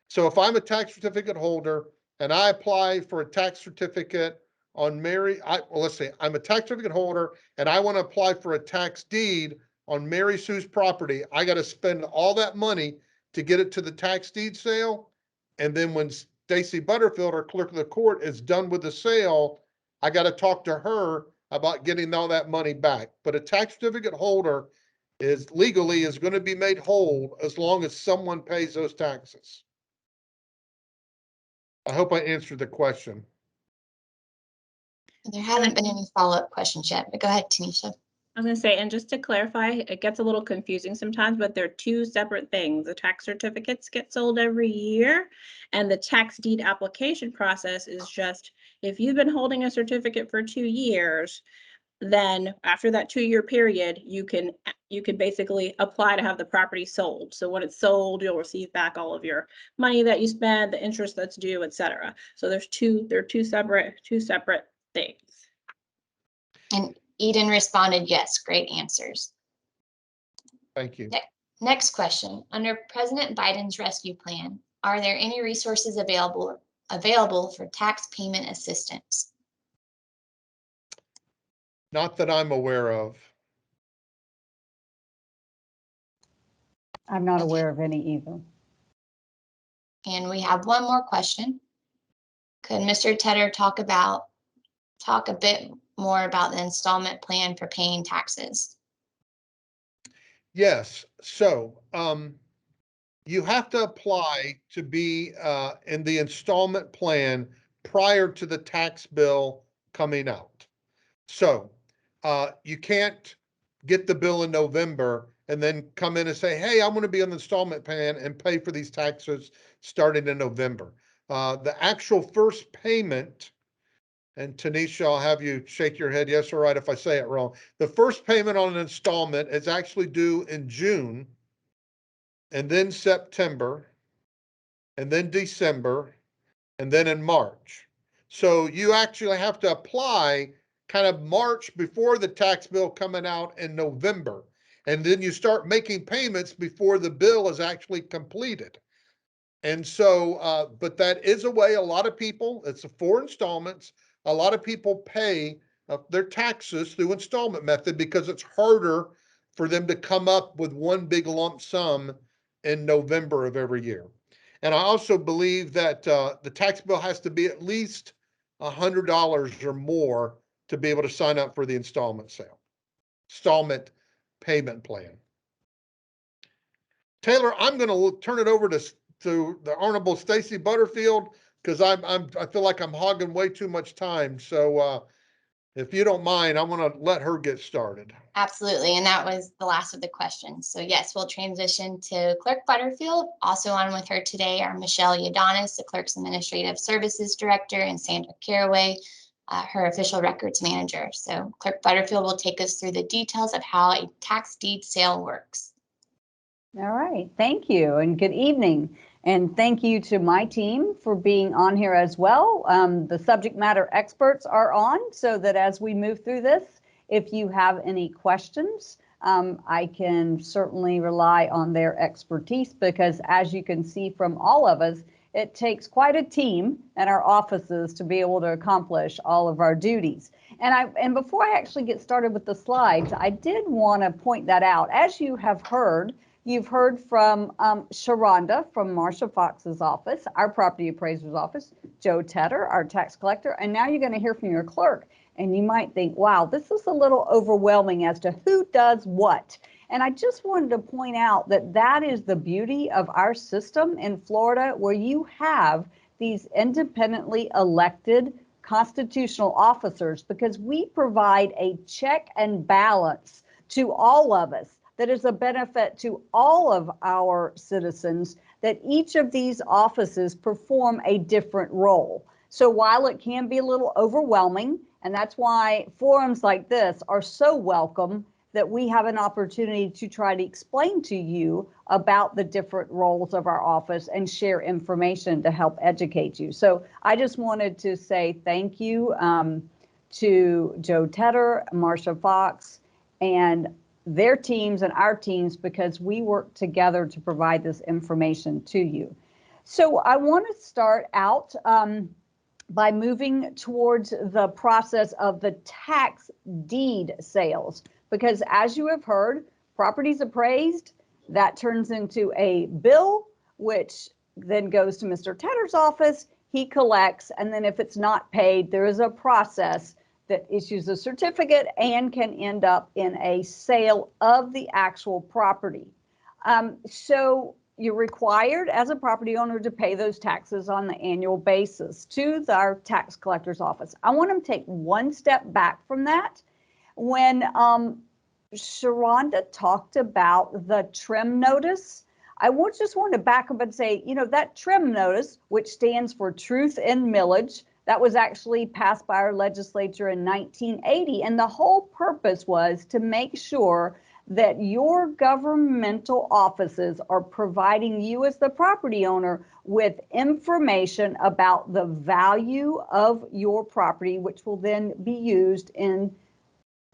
So if I'm a tax certificate holder and I apply for a tax certificate on let's say I'm a tax certificate holder and I want to apply for a tax deed on Mary Sue's property, I got to spend all that money to get it to the tax deed sale. And then when Stacy Butterfield, our clerk of the court, is done with the sale, I got to talk to her about getting all that money back. But a tax certificate holder is legally going to be made whole as long as someone pays those taxes. I hope I answered the question. There haven't been any follow-up questions yet, but go ahead, Tanisha. I was going to say, and just to clarify, it gets a little confusing sometimes, but they're two separate things. The tax certificates get sold every year, and the tax deed application process is just, if you've been holding a certificate for 2 years, then after that 2-year period, you can basically apply to have the property sold. So when it's sold, you'll receive back all of your money that you spent, the interest that's due, etc. So they're two separate things. And Eden responded, yes, great answers. Thank you. Next question, under President Biden's rescue plan, are there any resources available for tax payment assistance? Not that I'm aware of. I'm not aware of any either. And we have one more question. Could Mr. Tedder talk a bit more about the installment plan for paying taxes? Yes. So you have to apply to be in the installment plan prior to the tax bill coming out. So you can't get the bill in November and then come in and say, hey, I'm going to be on the installment plan and pay for these taxes starting in November. The actual first payment, and Tanisha, I'll have you shake your head yes or right if I say it wrong. The first payment on an installment is actually due in June, and then September, and then December, and then in March. So you actually have to apply kind of March before the tax bill coming out in November. And then you start making payments before the bill is actually completed. And so, but that is a way a lot of people, it's 4 installments. A lot of people pay their taxes through installment method because it's harder for them to come up with one big lump sum in November of every year. And I also believe that the tax bill has to be at least $100 or more to be able to sign up for the installment payment plan. Taylor, I'm going to turn it over to the Honorable Stacy Butterfield because I feel like I'm hogging way too much time. So if you don't mind, I want to let her get started. Absolutely, and that was the last of the questions. So yes, we'll transition to Clerk Butterfield. Also on with her today are Michelle Yadonis, the Clerk's Administrative Services Director, and Sandra Caraway, her official records manager. So Clerk Butterfield will take us through the details of how a tax deed sale works. All right, thank you and good evening. And thank you to my team for being on here as well. The subject matter experts are on so that as we move through this, if you have any questions, I can certainly rely on their expertise because as you can see from all of us, it takes quite a team in our offices to be able to accomplish all of our duties. And before I actually get started with the slides, I did want to point that out. As you have heard, you've heard from Sharonda from Marsha Fox's office, our property appraiser's office, Joe Tedder, our tax collector, and now you're going to hear from your clerk. And you might think, wow, this is a little overwhelming as to who does what. And I just wanted to point out that that is the beauty of our system in Florida, where you have these independently elected constitutional officers, because we provide a check and balance to all of us that is a benefit to all of our citizens, that each of these offices perform a different role. So while it can be a little overwhelming, and that's why forums like this are so welcome, that we have an opportunity to try to explain to you about the different roles of our office and share information to help educate you. So I just wanted to say thank you to Joe Tedder, Marsha Fox, and their teams and our teams, because we work together to provide this information to you. So I want to start out by moving towards the process of the tax deed sales, because as you have heard, properties appraised, that turns into a bill, which then goes to Mr. Tedder's office, he collects, and then if it's not paid, there is a process that issues a certificate and can end up in a sale of the actual property. So you're required as a property owner to pay those taxes on the annual basis to our tax collector's office. I want to take one step back from that. When Sharonda talked about the trim notice, I just want to back up and say, you know, that trim notice, which stands for truth in millage, that was actually passed by our legislature in 1980. And the whole purpose was to make sure that your governmental offices are providing you as the property owner with information about the value of your property, which will then be used in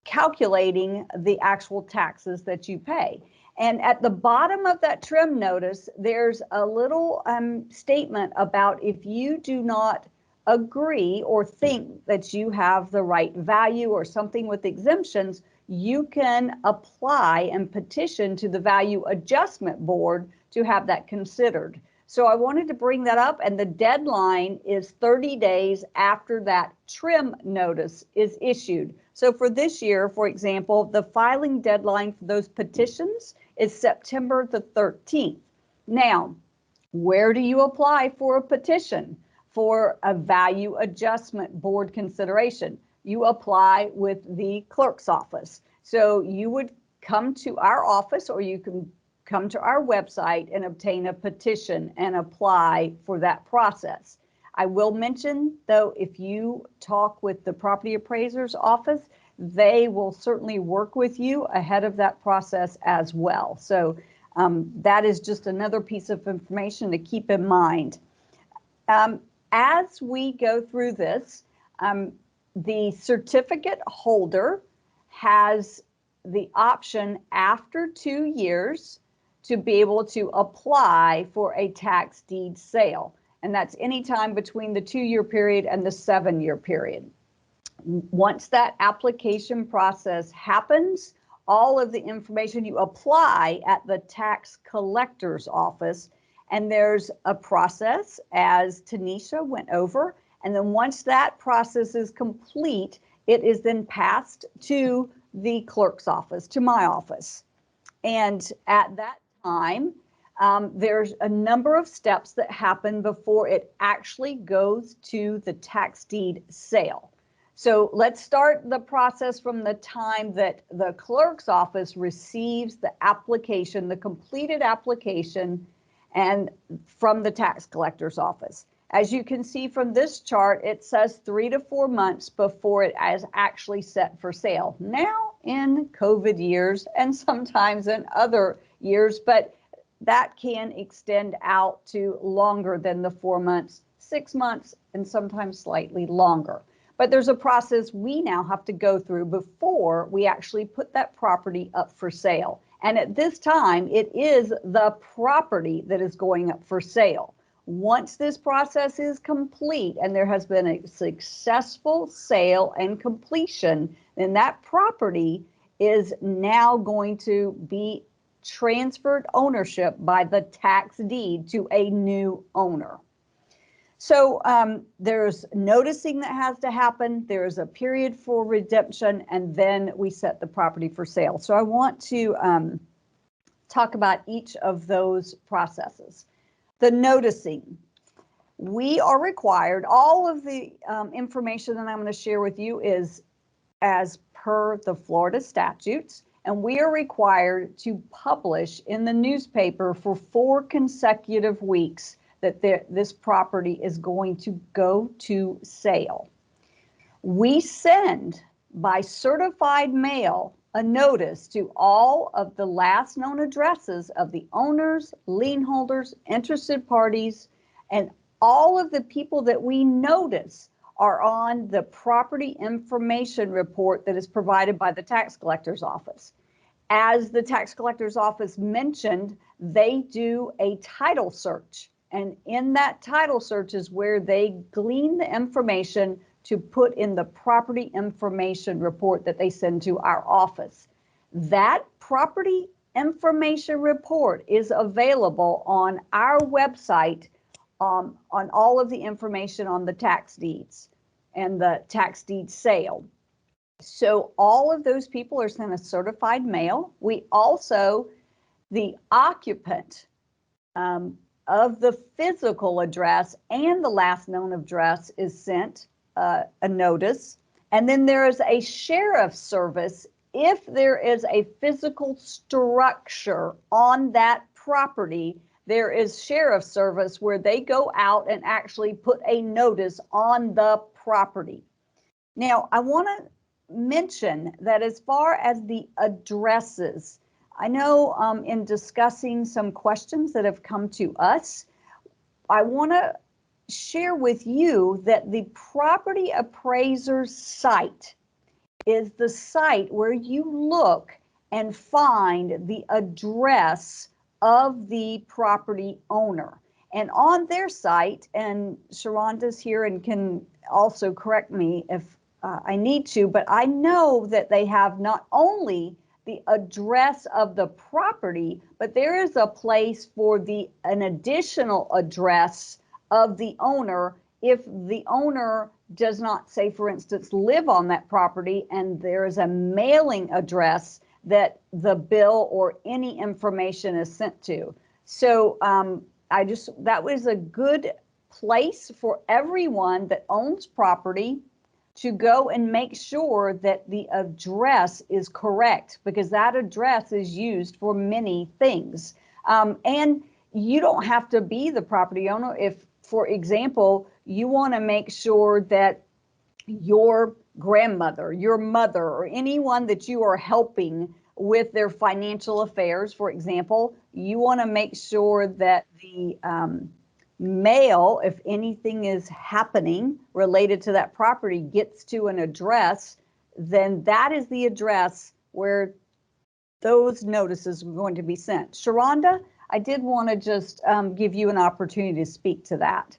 calculating the actual taxes that you pay. And at the bottom of that trim notice, there's a little statement about if you do not agree or think that you have the right value or something with exemptions, you can apply and petition to the Value Adjustment Board to have that considered. So I wanted to bring that up, and the deadline is 30 days after that trim notice is issued. So for this year, for example, the filing deadline for those petitions is September the 13th. Now, where do you apply for a petition for a Value Adjustment Board consideration? You apply with the clerk's office. So you would come to our office, or you can come to our website and obtain a petition and apply for that process. I will mention, though, if you talk with the property appraiser's office, they will certainly work with you ahead of that process as well. So that is just another piece of information to keep in mind. As we go through this, the certificate holder has the option after 2 years to be able to apply for a tax deed sale. And that's anytime between the 2-year period and the 7-year period. Once that application process happens, all of the information you apply at the tax collector's office, and there's a process as Tanisha went over. And then once that process is complete, it is then passed to the clerk's office, to my office. And at that time, there's a number of steps that happen before it actually goes to the tax deed sale. So let's start the process from the time that the clerk's office receives the application, the completed application, and from the tax collector's office. As you can see from this chart, it says 3 to 4 months before it is actually set for sale. Now in COVID years and sometimes in other years, but that can extend out to longer than the 4 months, 6 months, and sometimes slightly longer. But there's a process we now have to go through before we actually put that property up for sale. And at this time, it is the property that is going up for sale. Once this process is complete and there has been a successful sale and completion, then that property is now going to be transferred ownership by the tax deed to a new owner. So there's noticing that has to happen. There's a period for redemption, and then we set the property for sale. So I want to talk about each of those processes. The noticing. We are required, all of the information that I'm going to share with you is as per the Florida statutes, and we are required to publish in the newspaper for 4 consecutive weeks that this property is going to go to sale. We send by certified mail a notice to all of the last known addresses of the owners, lien holders, interested parties, and all of the people that we notice are on the property information report that is provided by the tax collector's office. As the tax collector's office mentioned, they do a title search. And in that title search is where they glean the information to put in the property information report that they send to our office. That property information report is available on our website on all of the information on the tax deeds and the tax deed sale. So all of those people are sent a certified mail. We also, the occupant of the physical address and the last known address is sent a notice. And then there is a sheriff's service if there is a physical structure on that property. There is sheriff's service where they go out and actually put a notice on the property. Now, I want to mention that as far as the addresses, I know in discussing some questions that have come to us, I want to share with you that the property appraiser's site is the site where you look and find the address of the property owner. And on their site, and Sharonda's here and can also correct me if I need to, but I know that they have not only the address of the property, but there is a place for an additional address of the owner if the owner does not, say, for instance, live on that property and there is a mailing address that the bill or any information is sent to. So that was a good place for everyone that owns property to go and make sure that the address is correct, because that address is used for many things. And you don't have to be the property owner. If, for example, you want to make sure that your grandmother, your mother, or anyone that you are helping with their financial affairs, for example, you want to make sure that the mail, if anything is happening related to that property, gets to an address, then that is the address where those notices were going to be sent. Sharonda, I did want to just give you an opportunity to speak to that.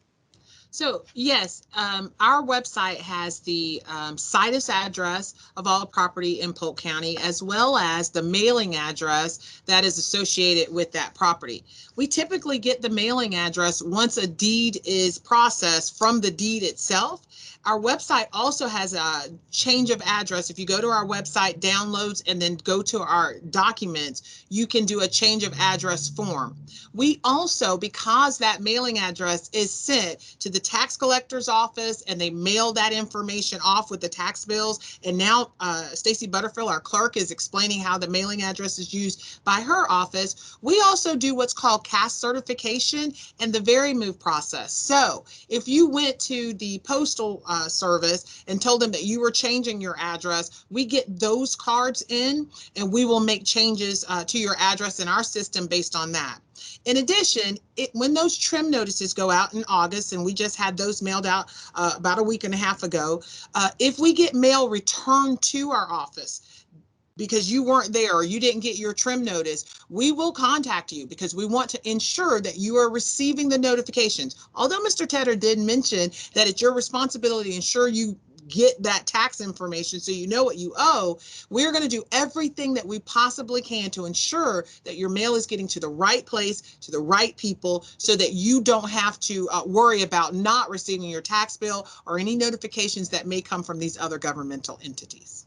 So yes, our website has the situs address of all property in Polk County, as well as the mailing address that is associated with that property. We typically get the mailing address once a deed is processed from the deed itself. Our website also has a change of address. If you go to our website, downloads, and then go to our documents, you can do a change of address form. We also, because that mailing address is sent to the tax collector's office and they mail that information off with the tax bills, and now Stacy Butterfield, our clerk, is explaining how the mailing address is used by her office. We also do what's called CAST certification and the VeriMove process. So if you went to the postal service and told them that you were changing your address, we get those cards in and we will make changes to your address in our system based on that. In addition, when those trim notices go out in August, and we just had those mailed out about a week and a half ago, if we get mail returned to our office because you weren't there or you didn't get your trim notice, we will contact you because we want to ensure that you are receiving the notifications. Although Mr. Tedder did mention that it's your responsibility to ensure you get that tax information so you know what you owe, we're going to do everything that we possibly can to ensure that your mail is getting to the right place, to the right people, so that you don't have to worry about not receiving your tax bill or any notifications that may come from these other governmental entities.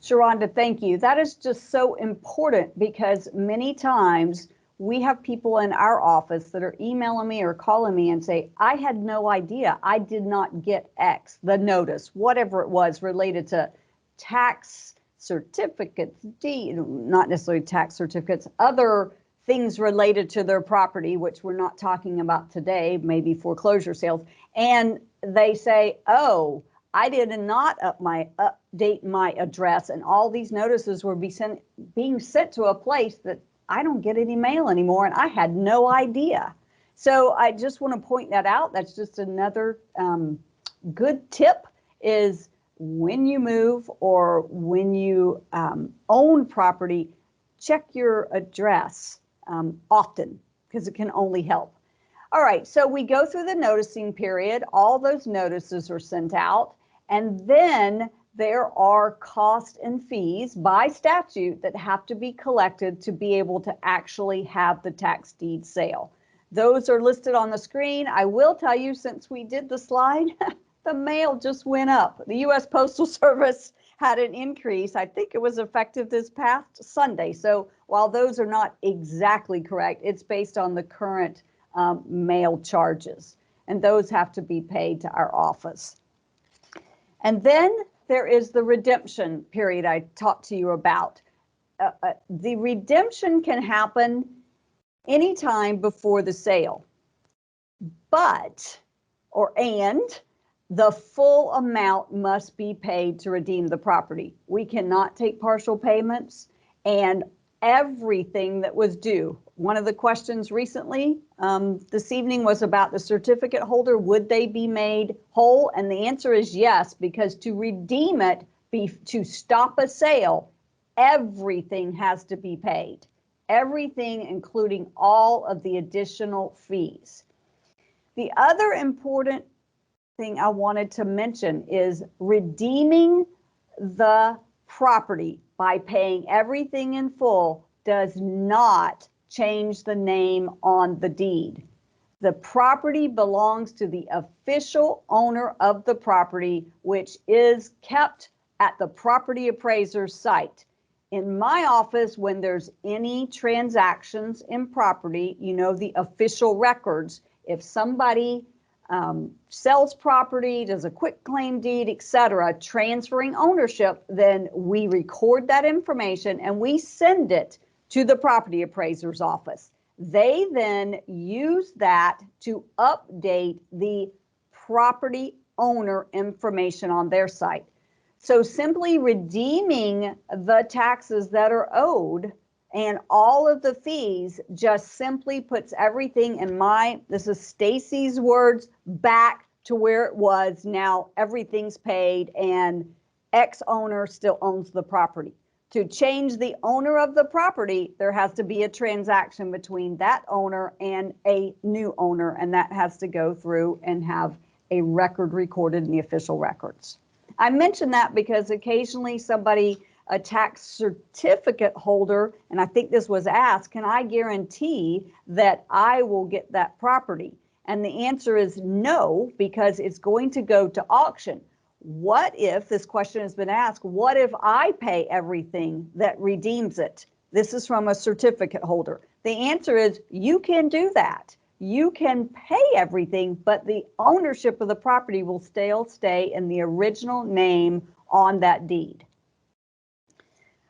Sharonda, thank you. That is just so important because many times we have people in our office that are emailing me or calling me and say, I had no idea. I did not get X, the notice, whatever it was related to tax certificates, not necessarily tax certificates, other things related to their property, which we're not talking about today, maybe foreclosure sales. And they say, oh, I did not update my address, and all these notices were being sent to a place that I don't get any mail anymore, and I had no idea. So I just want to point that out. That's just another good tip is when you move or when you own property, check your address often because it can only help. All right, so we go through the noticing period. All those notices are sent out, and then there are costs and fees by statute that have to be collected to be able to actually have the tax deed sale. Those are listed on the screen. I will tell you, since we did the slide, the mail just went up. The U.S. Postal Service had an increase. I think it was effective this past Sunday. So while those are not exactly correct, it's based on the current mail charges, and those have to be paid to our office. And then there is the redemption period I talked to you about. The redemption can happen anytime before the sale, and the full amount must be paid to redeem the property. We cannot take partial payments, and everything that was due. One of the questions recently this evening was about the certificate holder. Would they be made whole? And the answer is yes, because to redeem it, to stop a sale, everything has to be paid. Everything, including all of the additional fees. The other important thing I wanted to mention is redeeming the property by paying everything in full does not change the name on the deed. The property belongs to the official owner of the property, which is kept at the property appraiser's site. In my office, when there's any transactions in property, you know, the official records, if somebody sells property, does a quick claim deed, etc., transferring ownership, then we record that information and we send it to the property appraiser's office. They then use that to update the property owner information on their site. So simply redeeming the taxes that are owed and all of the fees just simply puts everything in this is Stacy's words, back to where it was. Now everything's paid and X owner still owns the property. To change the owner of the property, there has to be a transaction between that owner and a new owner, and that has to go through and have a record recorded in the official records. I mention that because occasionally somebody, a tax certificate holder, and I think this was asked, can I guarantee that I will get that property? And the answer is no, because it's going to go to auction. What if, this question has been asked, what if I pay everything that redeems it? This is from a certificate holder. The answer is you can do that. You can pay everything, but the ownership of the property will still stay in the original name on that deed.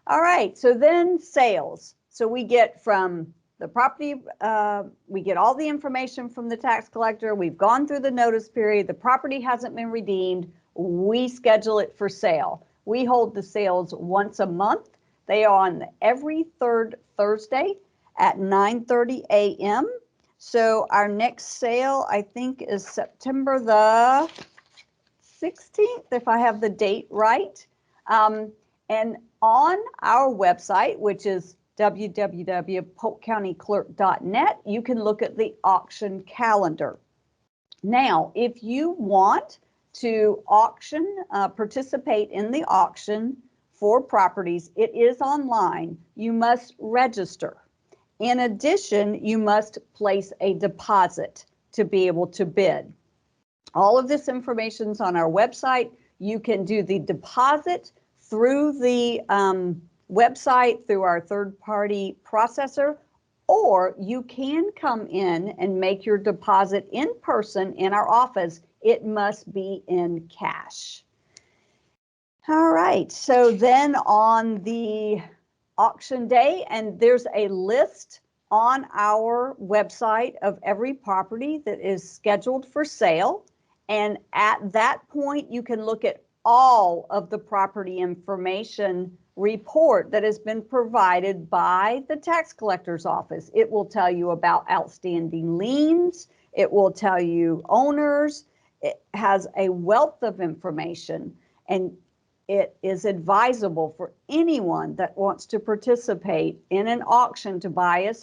All right, so then sales. So we get from the property, we get all the information from the tax collector. We've gone through the notice period. The property hasn't been redeemed. We schedule it for sale. We hold the sales once a month. They are on every third Thursday at 9:30 a.m. So our next sale, I think, is September the 16th, if I have the date right. And on our website, which is www.polkcountyclerk.net, you can look at the auction calendar. Now, if you want to auction, participate in the auction for properties, it is online. You must register. In addition, you must place a deposit to be able to bid. All of this information is on our website. You can do the deposit through the website, through our third-party processor, or you can come in and make your deposit in person in our office. It must be in cash. All right, so then on the auction day, and there's a list on our website of every property that is scheduled for sale. And at that point, you can look at all of the property information report that has been provided by the tax collector's office. It will tell you about outstanding liens. It will tell you owners. It has a wealth of information, and it is advisable for anyone that wants to participate in an auction to buy a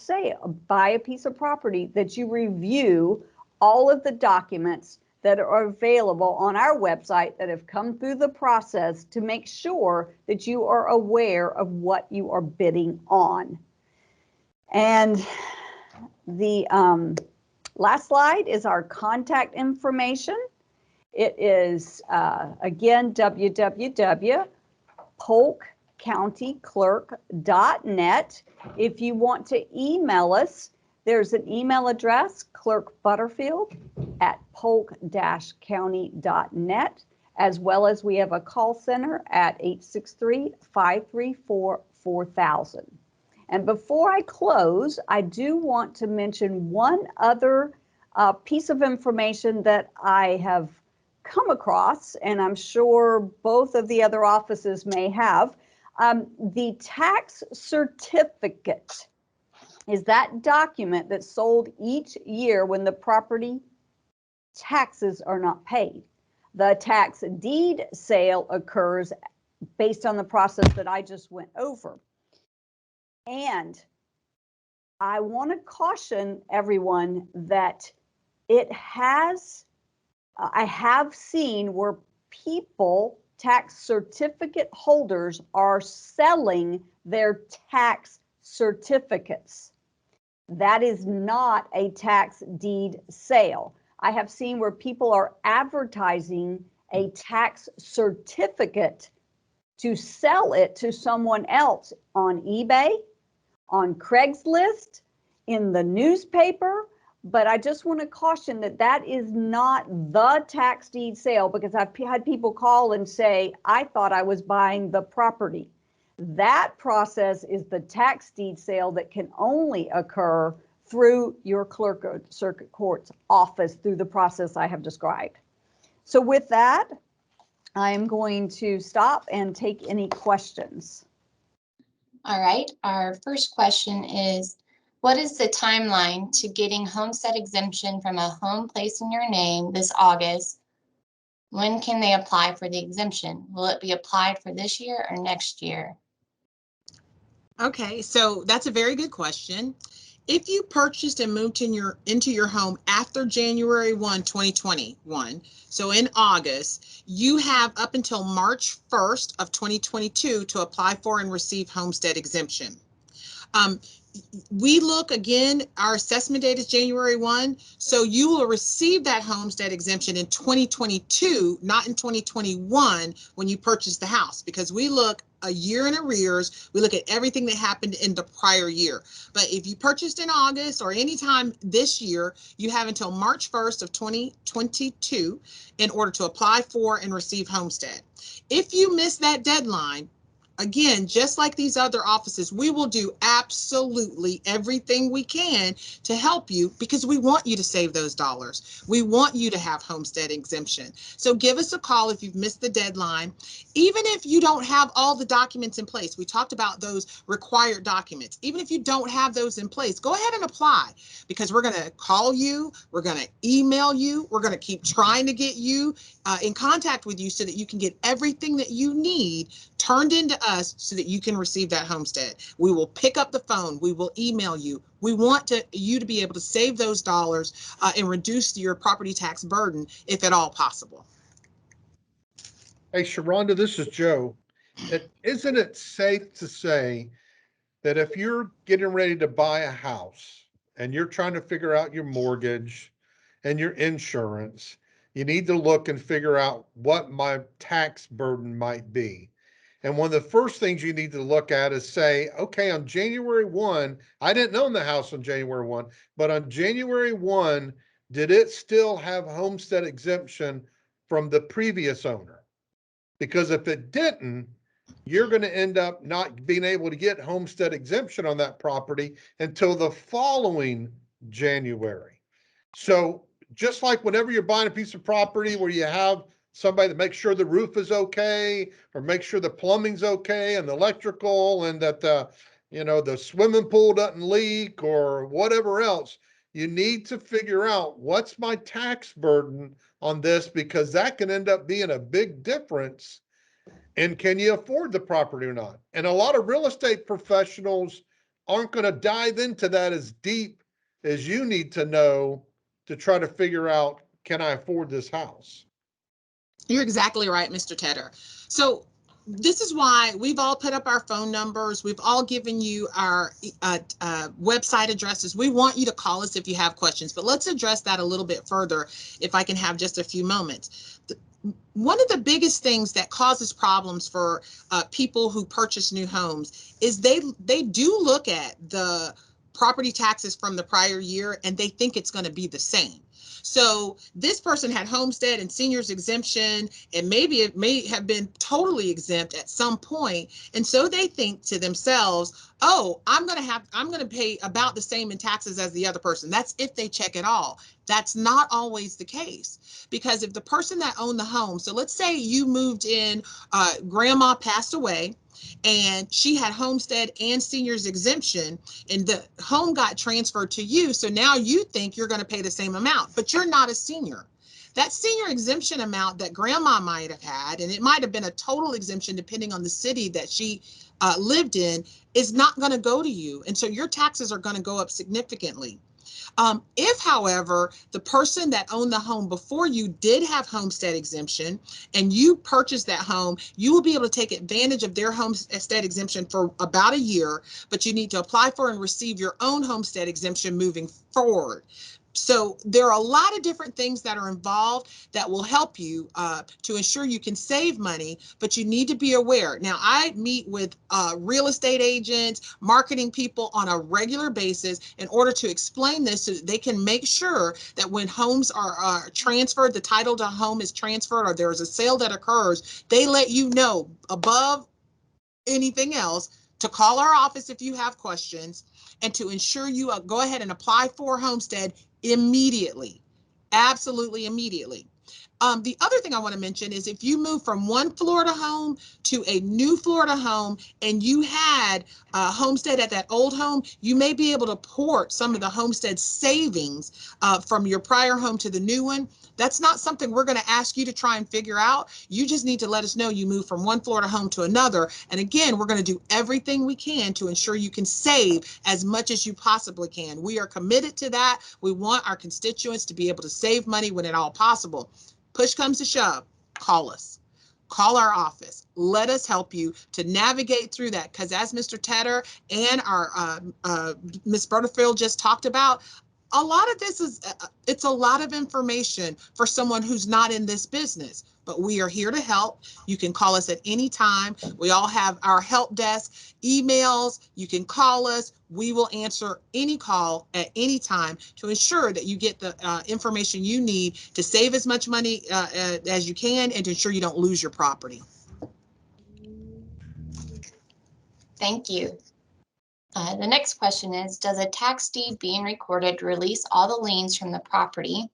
piece of property, that you review all of the documents that are available on our website that have come through the process to make sure that you are aware of what you are bidding on. And the last slide is our contact information. It is, again, www.polkcountyclerk.net. If you want to email us, there's an email address, clerkbutterfield@polk-county.net, as well as we have a call center at 863-534-4000. And before I close, I do want to mention one other piece of information that I have come across, and I'm sure both of the other offices may have. The tax certificate is that document that's sold each year when the property taxes are not paid. The tax deed sale occurs based on the process that I just went over. And I want to caution everyone that I have seen where people, tax certificate holders, are selling their tax certificates. That is not a tax deed sale. I have seen where people are advertising a tax certificate to sell it to someone else on eBay, on Craigslist, in the newspaper. But I just want to caution that that is not the tax deed sale, because I've had people call and say, I thought I was buying the property. That process is the tax deed sale that can only occur through your clerk of circuit court's office through the process I have described. So with that, I'm going to stop and take any questions. All right, our first question is, what is the timeline to getting homestead exemption from a home placed in your name this August? When can they apply for the exemption? Will it be applied for this year or next year? Okay, so that's a very good question. If you purchased and moved into your home after January 1, 2021, so in August, you have up until March 1st of 2022 to apply for and receive homestead exemption. We look again, our assessment date is January 1. So you will receive that homestead exemption in 2022, not in 2021 when you purchase the house, because we look a year in arrears. We look at everything that happened in the prior year. But if you purchased in August or anytime this year, you have until March 1st of 2022 in order to apply for and receive homestead. If you miss that deadline, again, just like these other offices, we will do absolutely everything we can to help you because we want you to save those dollars. We want you to have homestead exemption. So give us a call if you've missed the deadline. Even if you don't have all the documents in place, we talked about those required documents. Even if you don't have those in place, go ahead and apply because we're going to call you, we're going to email you, we're going to keep trying to get you in contact with you so that you can get everything that you need turned into us so that you can receive that homestead. We will pick up the phone. We will email you. We want you to be able to save those dollars and reduce your property tax burden if at all possible. Hey, Sharonda, this is Joe. Isn't it safe to say that if you're getting ready to buy a house and you're trying to figure out your mortgage and your insurance, you need to look and figure out what my tax burden might be? And one of the first things you need to look at is say, okay, on January 1, I didn't own the house on January 1, but on January 1, did it still have homestead exemption from the previous owner? Because if it didn't, you're going to end up not being able to get homestead exemption on that property until the following January. So just like whenever you're buying a piece of property where you have somebody that makes sure the roof is okay or make sure the plumbing's okay and the electrical and that the swimming pool doesn't leak or whatever else, you need to figure out what's my tax burden on this, because that can end up being a big difference. And can you afford the property or not? And a lot of real estate professionals aren't going to dive into that as deep as you need to know to try to figure out, can I afford this house? You're exactly right, Mr. Tedder. So this is why we've all put up our phone numbers. We've all given you our website addresses. We want you to call us if you have questions, but let's address that a little bit further if I can have just a few moments. One of the biggest things that causes problems for people who purchase new homes is they do look at the property taxes from the prior year and they think it's going to be the same. So this person had homestead and seniors exemption, and maybe it may have been totally exempt at some point. And so they think to themselves, oh, I'm going to pay about the same in taxes as the other person. That's if they check it all. That's not always the case, because if the person that owned the home, so let's say you moved in, grandma passed away, and she had homestead and seniors exemption, and the home got transferred to you. So now you think you're going to pay the same amount, but you're not a senior. That senior exemption amount that grandma might have had, and it might have been a total exemption depending on the city that she lived in, is not going to go to you. And so your taxes are going to go up significantly. If, however, the person that owned the home before you did have homestead exemption and you purchased that home, you will be able to take advantage of their homestead exemption for about a year, but you need to apply for and receive your own homestead exemption moving forward. So there are a lot of different things that are involved that will help you to ensure you can save money, but you need to be aware. Now, I meet with real estate agents, marketing people on a regular basis in order to explain this so that they can make sure that when homes are transferred, the title to a home is transferred, or there's a sale that occurs, they let you know above anything else to call our office if you have questions and to ensure you go ahead and apply for homestead immediately. Absolutely immediately. The other thing I want to mention is if you move from one Florida home to a new Florida home and you had a homestead at that old home, you may be able to port some of the homestead savings from your prior home to the new one. That's not something we're going to ask you to try and figure out. You just need to let us know you moved from one Florida home to another. And again, we're going to do everything we can to ensure you can save as much as you possibly can. We are committed to that. We want our constituents to be able to save money when at all possible. Push comes to shove, call us. Call our office. Let us help you to navigate through that. Because as Mr. Tedder and our Ms. Butterfield just talked about, a lot of this is, it's a lot of information for someone who's not in this business, but we are here to help. You can call us at any time. We all have our help desk, emails. You can call us. We will answer any call at any time to ensure that you get the information you need to save as much money as you can and to ensure you don't lose your property. Thank you. The next question is, does a tax deed being recorded release all the liens from the property,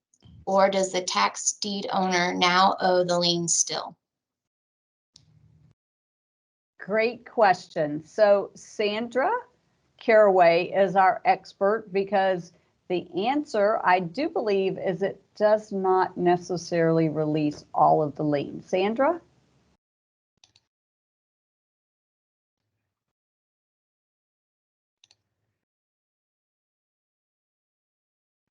or does the tax deed owner now owe the liens still? Great question. So Sandra Caraway is our expert, because the answer, I do believe, is it does not necessarily release all of the liens. Sandra?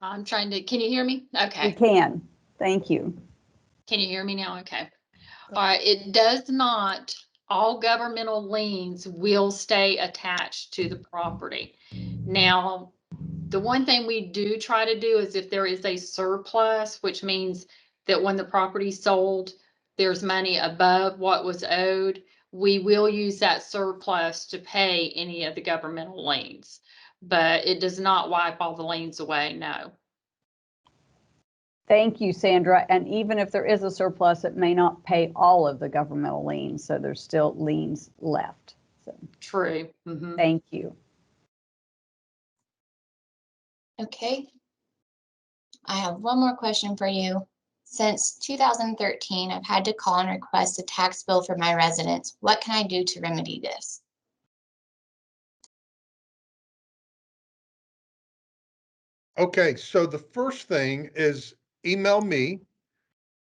I'm trying to, can you hear me? Okay. We can. Thank you. Can you hear me now? Okay. All right. It does not, all governmental liens will stay attached to the property. Now, the one thing we do try to do is if there is a surplus, which means that when the property's sold, there's money above what was owed, we will use that surplus to pay any of the governmental liens. But it does not wipe all the liens away, no. Thank you, Sandra. And even if there is a surplus, it may not pay all of the governmental liens, so there's still liens left. So, true. Mm-hmm. Thank you. Okay. I have one more question for you. Since 2013, I've had to call and request a tax bill for my residence. What can I do to remedy this? Okay, so the first thing is email me,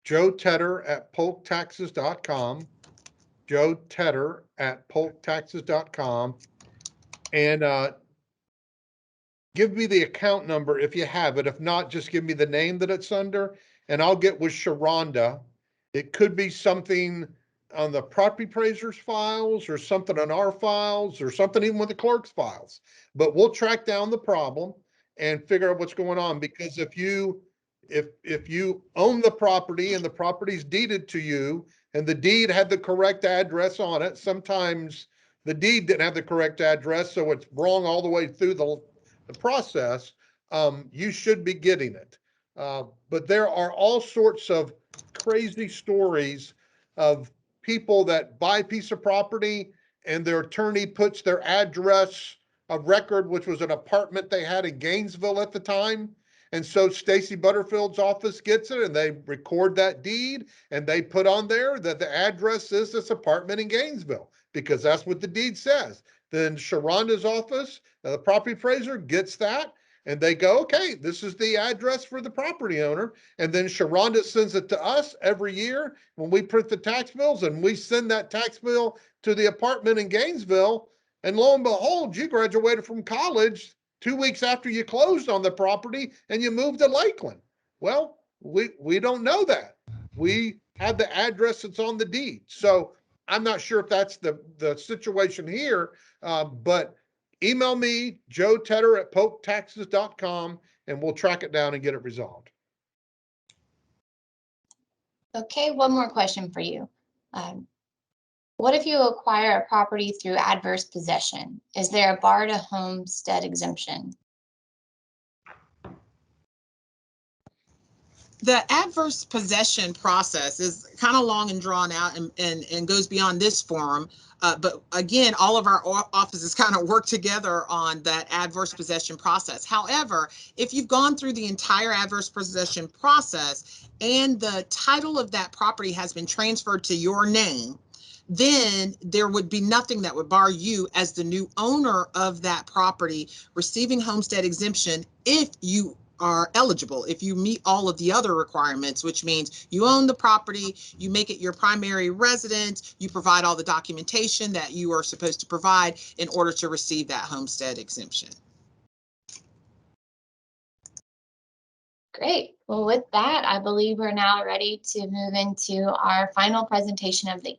Joe Tedder at polktaxes.com, Joe Tedder at polktaxes.com, and give me the account number if you have it. If not, just give me the name that it's under, and I'll get with Sharonda. It could be something on the property appraiser's files or something on our files or something even with the clerk's files. But we'll track down the problem and figure out what's going on, because if you own the property and the property's deeded to you and the deed had the correct address on it, sometimes the deed didn't have the correct address, so it's wrong all the way through the process, you should be getting it. But there are all sorts of crazy stories of people that buy a piece of property and their attorney puts their address of record, which was an apartment they had in Gainesville at the time. And so Stacy Butterfield's office gets it and they record that deed and they put on there that the address is this apartment in Gainesville because that's what the deed says. Then Sharonda's office, the property appraiser, gets that and they go, okay, this is the address for the property owner. And then Sharonda sends it to us every year when we print the tax bills, and we send that tax bill to the apartment in Gainesville. And lo and behold, you graduated from college 2 weeks after you closed on the property and you moved to Lakeland. Well, we don't know that. We have the address that's on the deed. So I'm not sure if that's the situation here, but email me, Joe Tedder at polktaxes.com, and we'll track it down and get it resolved. Okay, one more question for you. What if you acquire a property through adverse possession? Is there a bar to homestead exemption? The adverse possession process is kind of long and drawn out and goes beyond this forum. But again, all of our offices kind of work together on that adverse possession process. However, if you've gone through the entire adverse possession process and the title of that property has been transferred to your name, then there would be nothing that would bar you as the new owner of that property receiving homestead exemption if you are eligible, if you meet all of the other requirements, which means you own the property, you make it your primary residence, you provide all the documentation that you are supposed to provide in order to receive that homestead exemption. Great. Well, with that, I believe we're now ready to move into our final presentation of the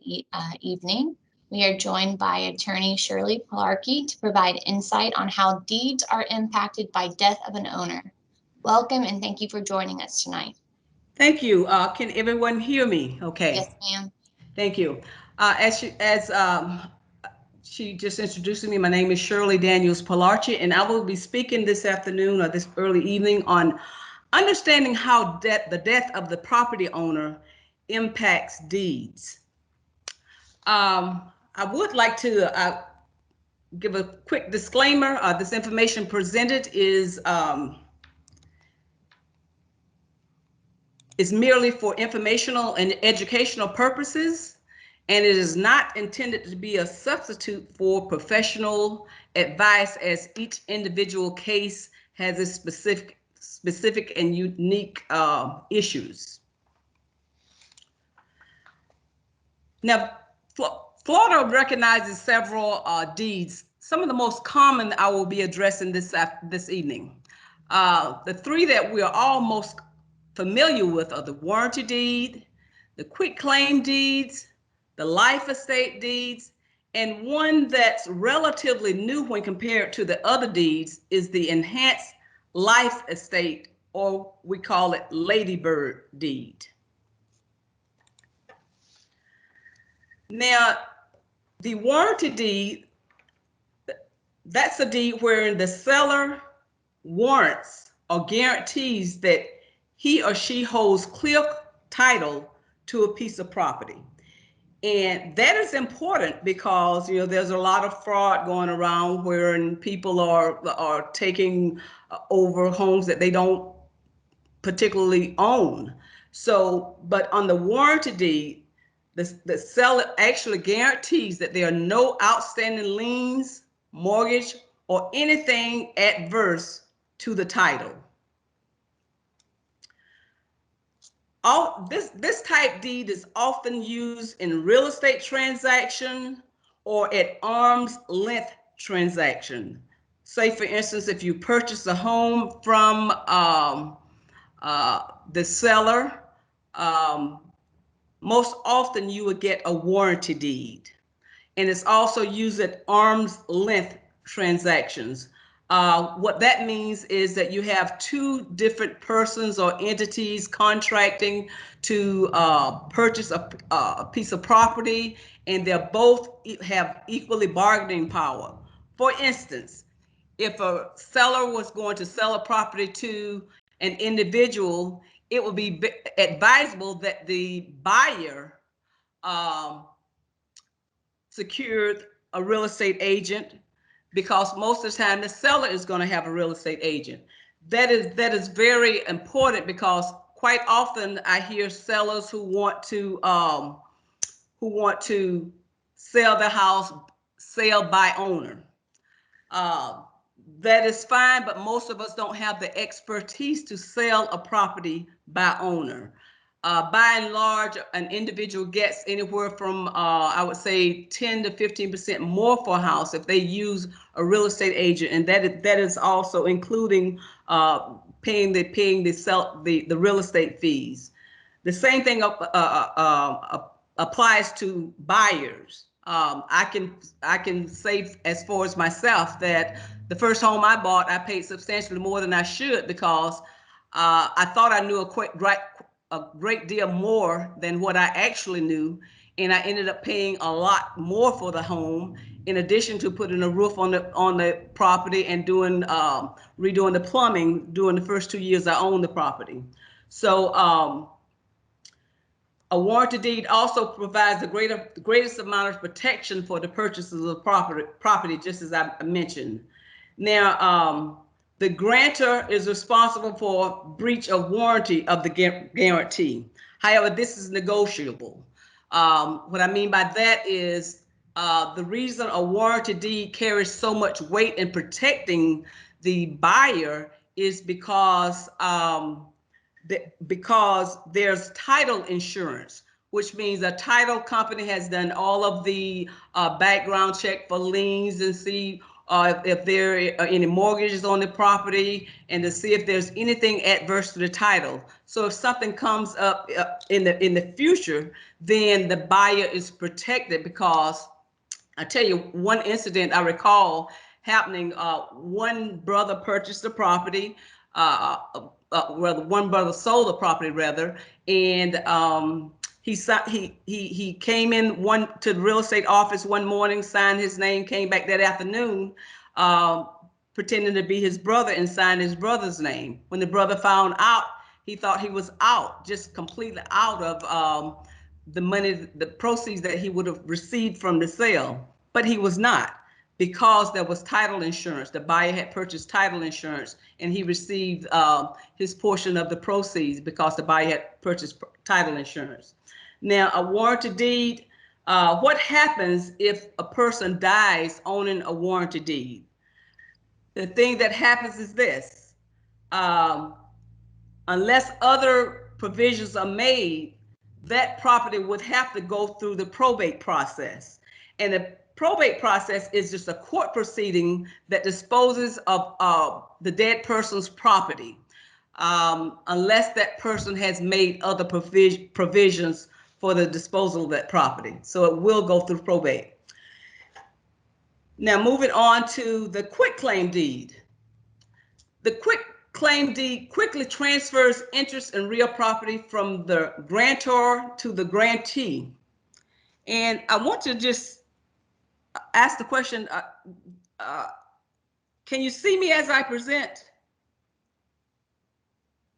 evening. We are joined by attorney Shirley Pilarki to provide insight on how deeds are impacted by death of an owner. Welcome and thank you for joining us tonight. Thank you. Can everyone hear me? Okay. Yes, ma'am. Thank you. As she just introduced me, my name is Shirley Daniels Pilarki, and I will be speaking this afternoon or this early evening on understanding how the death of the property owner impacts deeds. I would like to give a quick disclaimer. This information presented is merely for informational and educational purposes, and it is not intended to be a substitute for professional advice, as each individual case has its specific and unique issues. Now, Florida recognizes several deeds. Some of the most common I will be addressing this evening. The three that we are all most familiar with are the warranty deed, the quitclaim deeds, the life estate deeds, and one that's relatively new when compared to the other deeds is the enhanced life estate, or we call it Ladybird deed. Now, the warranty deed, that's a deed wherein the seller warrants or guarantees that he or she holds clear title to a piece of property. And that is important because, you know, there's a lot of fraud going around wherein people are taking over homes that they don't particularly own. So, but on the warranty deed, the seller actually guarantees that there are no outstanding liens, mortgage, or anything adverse to the title. This type deed is often used in real estate transaction or at arm's length transaction. Say, for instance, if you purchase a home from the seller, most often you would get a warranty deed. And it's also used at arm's length transactions. What that means is that you have two different persons or entities contracting to purchase a piece of property, and they're both have equally bargaining power. For instance, if a seller was going to sell a property to an individual, it would be advisable that the buyer secured a real estate agent, because most of the time the seller is going to have a real estate agent. That is very important, because quite often I hear sellers who want to sell the house, sale by owner. That is fine, but most of us don't have the expertise to sell a property by owner. By and large, an individual gets anywhere from, I would say, 10 to 15% more for a house if they use a real estate agent, and that is also including paying the real estate fees. The same thing applies to buyers. I can say, as far as myself, that the first home I bought, I paid substantially more than I should, because I thought I knew a great deal more than what I actually knew, and I ended up paying a lot more for the home, in addition to putting a roof on the property and redoing the plumbing during the first 2 years I owned the property. So a warranty deed also provides the greatest amount of protection for the purchasers of the property, just as I mentioned. Now, the grantor is responsible for breach of warranty of the guarantee. However, this is negotiable. What I mean by that is the reason a warranty deed carries so much weight in protecting the buyer is because there's title insurance, which means a title company has done all of the background check for liens and see if there are any mortgages on the property and to see if there's anything adverse to the title. So if something comes up in the future, then the buyer is protected, because I tell you one incident I recall happening. One brother purchased the property, one brother sold the property rather, and he came in to the real estate office one morning, signed his name, came back that afternoon, pretending to be his brother and signed his brother's name. When the brother found out, he thought he was out, just completely out of the money, the proceeds that he would have received from the sale, but he was not, because there was title insurance. The buyer had purchased title insurance, and he received his portion of the proceeds because the buyer had purchased title insurance. Now, a warranty deed, what happens if a person dies owning a warranty deed? The thing that happens is this: unless other provisions are made, that property would have to go through the probate process. And the probate process is just a court proceeding that disposes of the dead person's property, unless that person has made other provisions for the disposal of that property. So it will go through probate. Now, moving on to the quitclaim deed. The quitclaim deed quickly transfers interest in real property from the grantor to the grantee. And I want to just ask the question, can you see me as I present?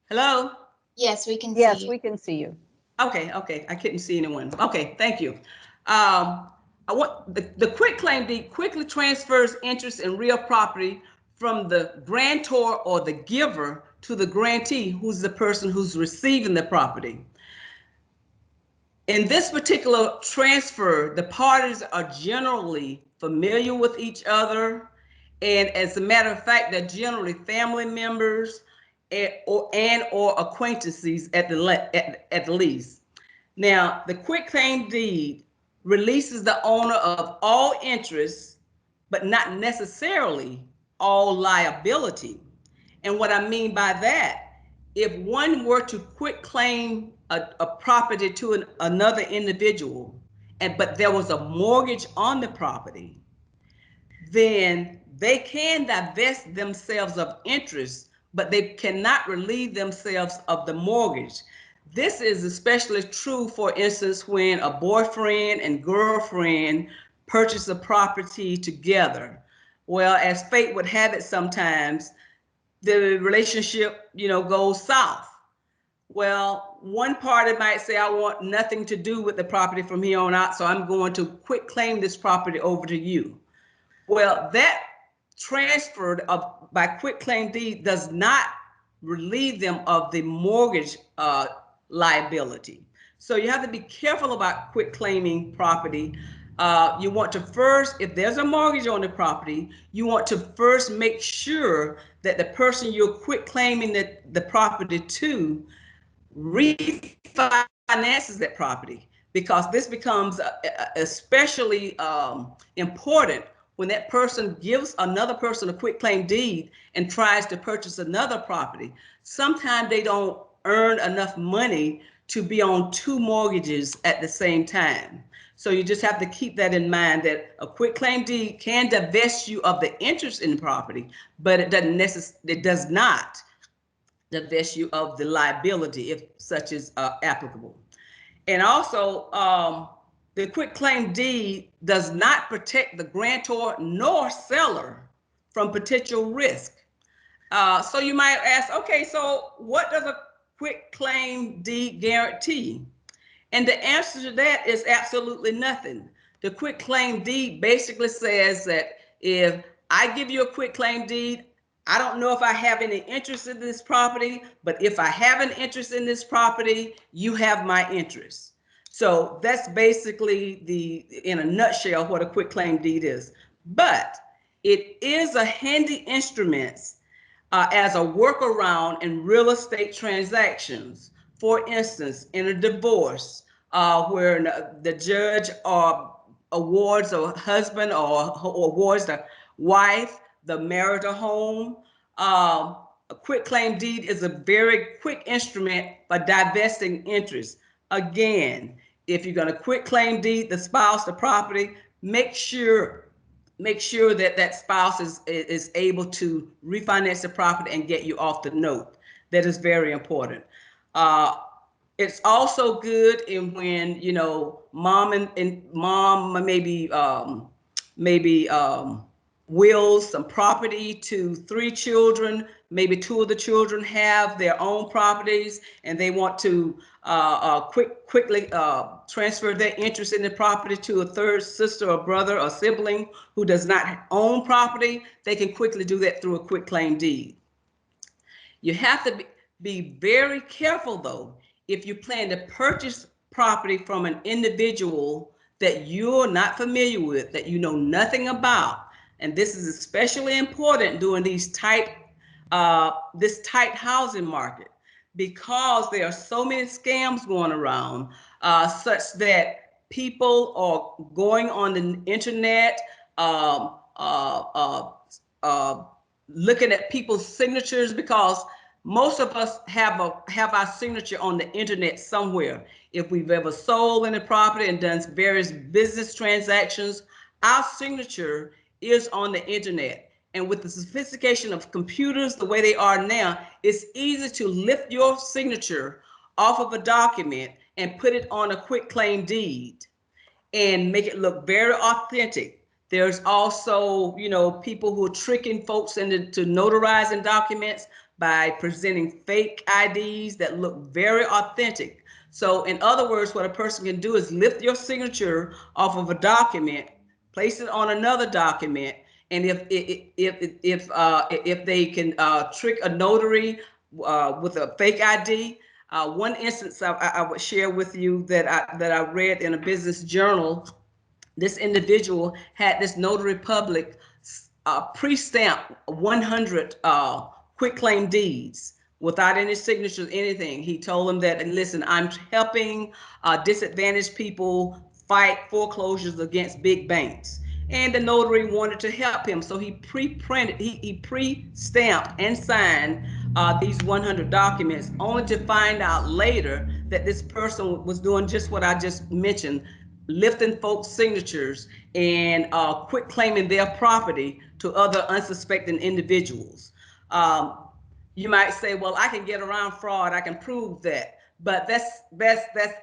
Hello? Yes, we can see Yes, you. we can see you. Okay, I couldn't see anyone. Okay, thank you. I want the quitclaim deed quickly transfers interest in real property from the grantor or the giver to the grantee, who's the person who's receiving the property. In this particular transfer, the parties are generally familiar with each other, and as a matter of fact, they're generally family members or acquaintances at the least. Now, the quitclaim deed releases the owner of all interests, but not necessarily all liability. And what I mean by that, if one were to quitclaim a property to another individual, but there was a mortgage on the property, then they can divest themselves of interest, but they cannot relieve themselves of the mortgage. This is especially true, for instance, when a boyfriend and girlfriend purchase a property together. Well, as fate would have it, sometimes the relationship, goes south. Well, one party might say, I want nothing to do with the property from here on out, so I'm going to quitclaim this property over to you. Well, that transfer by quitclaim deed does not relieve them of the mortgage liability. So you have to be careful about quitclaiming property. You want to first, if there's a mortgage on the property, you want to first make sure that the person you're quitclaiming the property to refinances that property, because this becomes especially important when that person gives another person a quitclaim deed and tries to purchase another property. Sometimes they don't earn enough money to be on two mortgages at the same time. So you just have to keep that in mind, that a quitclaim deed can divest you of the interest in the property, but it does not divest you of the liability, if such is applicable. And also, the quitclaim deed does not protect the grantor nor seller from potential risk. So you might ask, okay, so what does a quick claim deed guarantee? And the answer to that is absolutely nothing. The quick claim deed basically says that if I give you a quick claim deed, I don't know if I have any interest in this property, but if I have an interest in this property, you have my interest. So that's basically in a nutshell, what a quick claim deed is. But it is a handy instrument as a workaround in real estate transactions. For instance, in a divorce, where the judge awards a husband or awards the wife the marital home. A quit claim deed is a very quick instrument for divesting interest. Again, if you're going to quit claim deed the spouse the property, make sure that spouse is able to refinance the property and get you off the note. That is very important. It's also good in when, you know, mom maybe wills some property to 3 children. Maybe 2 of the children have their own properties and they want to quickly transfer their interest in the property to a 3rd sister or brother or sibling who does not own property. They can quickly do that through a quit claim deed. You have to be very careful though, if you plan to purchase property from an individual that you're not familiar with, that you know nothing about. And this is especially important during these this tight housing market, because there are so many scams going around, such that people are going on the internet, looking at people's signatures, because most of us have our signature on the internet somewhere. If we've ever sold any property and done various business transactions, our signature is on the internet. And with the sophistication of computers the way they are now, it's easy to lift your signature off of a document and put it on a quit claim deed and make it look very authentic. There's also, you know, people who are tricking folks into notarizing documents by presenting fake IDs that look very authentic. So in other words, what a person can do is lift your signature off of a document, place it on another document, and if they can trick a notary with a fake ID. One instance I would share with you that I read in a business journal. This individual had this notary public pre-stamp 100 quit claim deeds without any signatures, anything. He told them that, and listen, I'm helping disadvantaged people fight foreclosures against big banks. And the notary wanted to help him, so he pre-stamped and signed these 100 documents, only to find out later that this person was doing just what I just mentioned, lifting folks' signatures and quit claiming their property to other unsuspecting individuals. You might say, well, I can get around fraud, I can prove that. But that's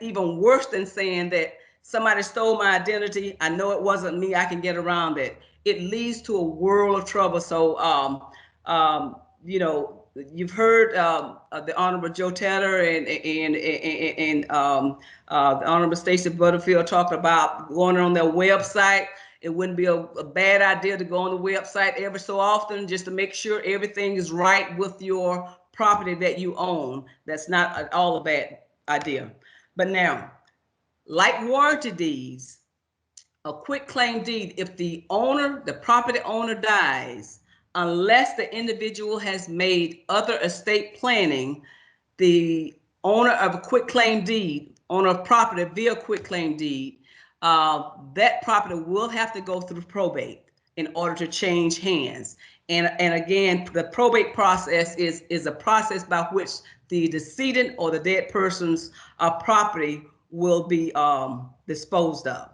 even worse than saying that somebody stole my identity, I know it wasn't me, I can get around it. It leads to a world of trouble. So, you know, you've heard the Honorable Joe Tedder and the Honorable Stacey Butterfield talk about going on their website. It wouldn't be a bad idea to go on the website every so often just to make sure everything is right with your property that you own. That's not at all a bad idea. But now, like warranty deeds, a quit claim deed, if the property owner dies, unless the individual has made other estate planning, the owner of a quit claim deed, owner of property via quit claim deed, that property will have to go through probate in order to change hands. And again, the probate process is a process by which the decedent or the dead person's property will be disposed of.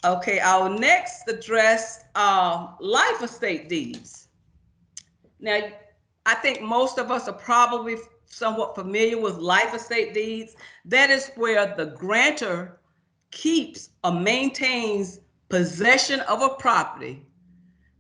Okay, I'll next address life estate deeds. Now, I think most of us are probably somewhat familiar with life estate deeds. That is where the grantor keeps or maintains possession of a property,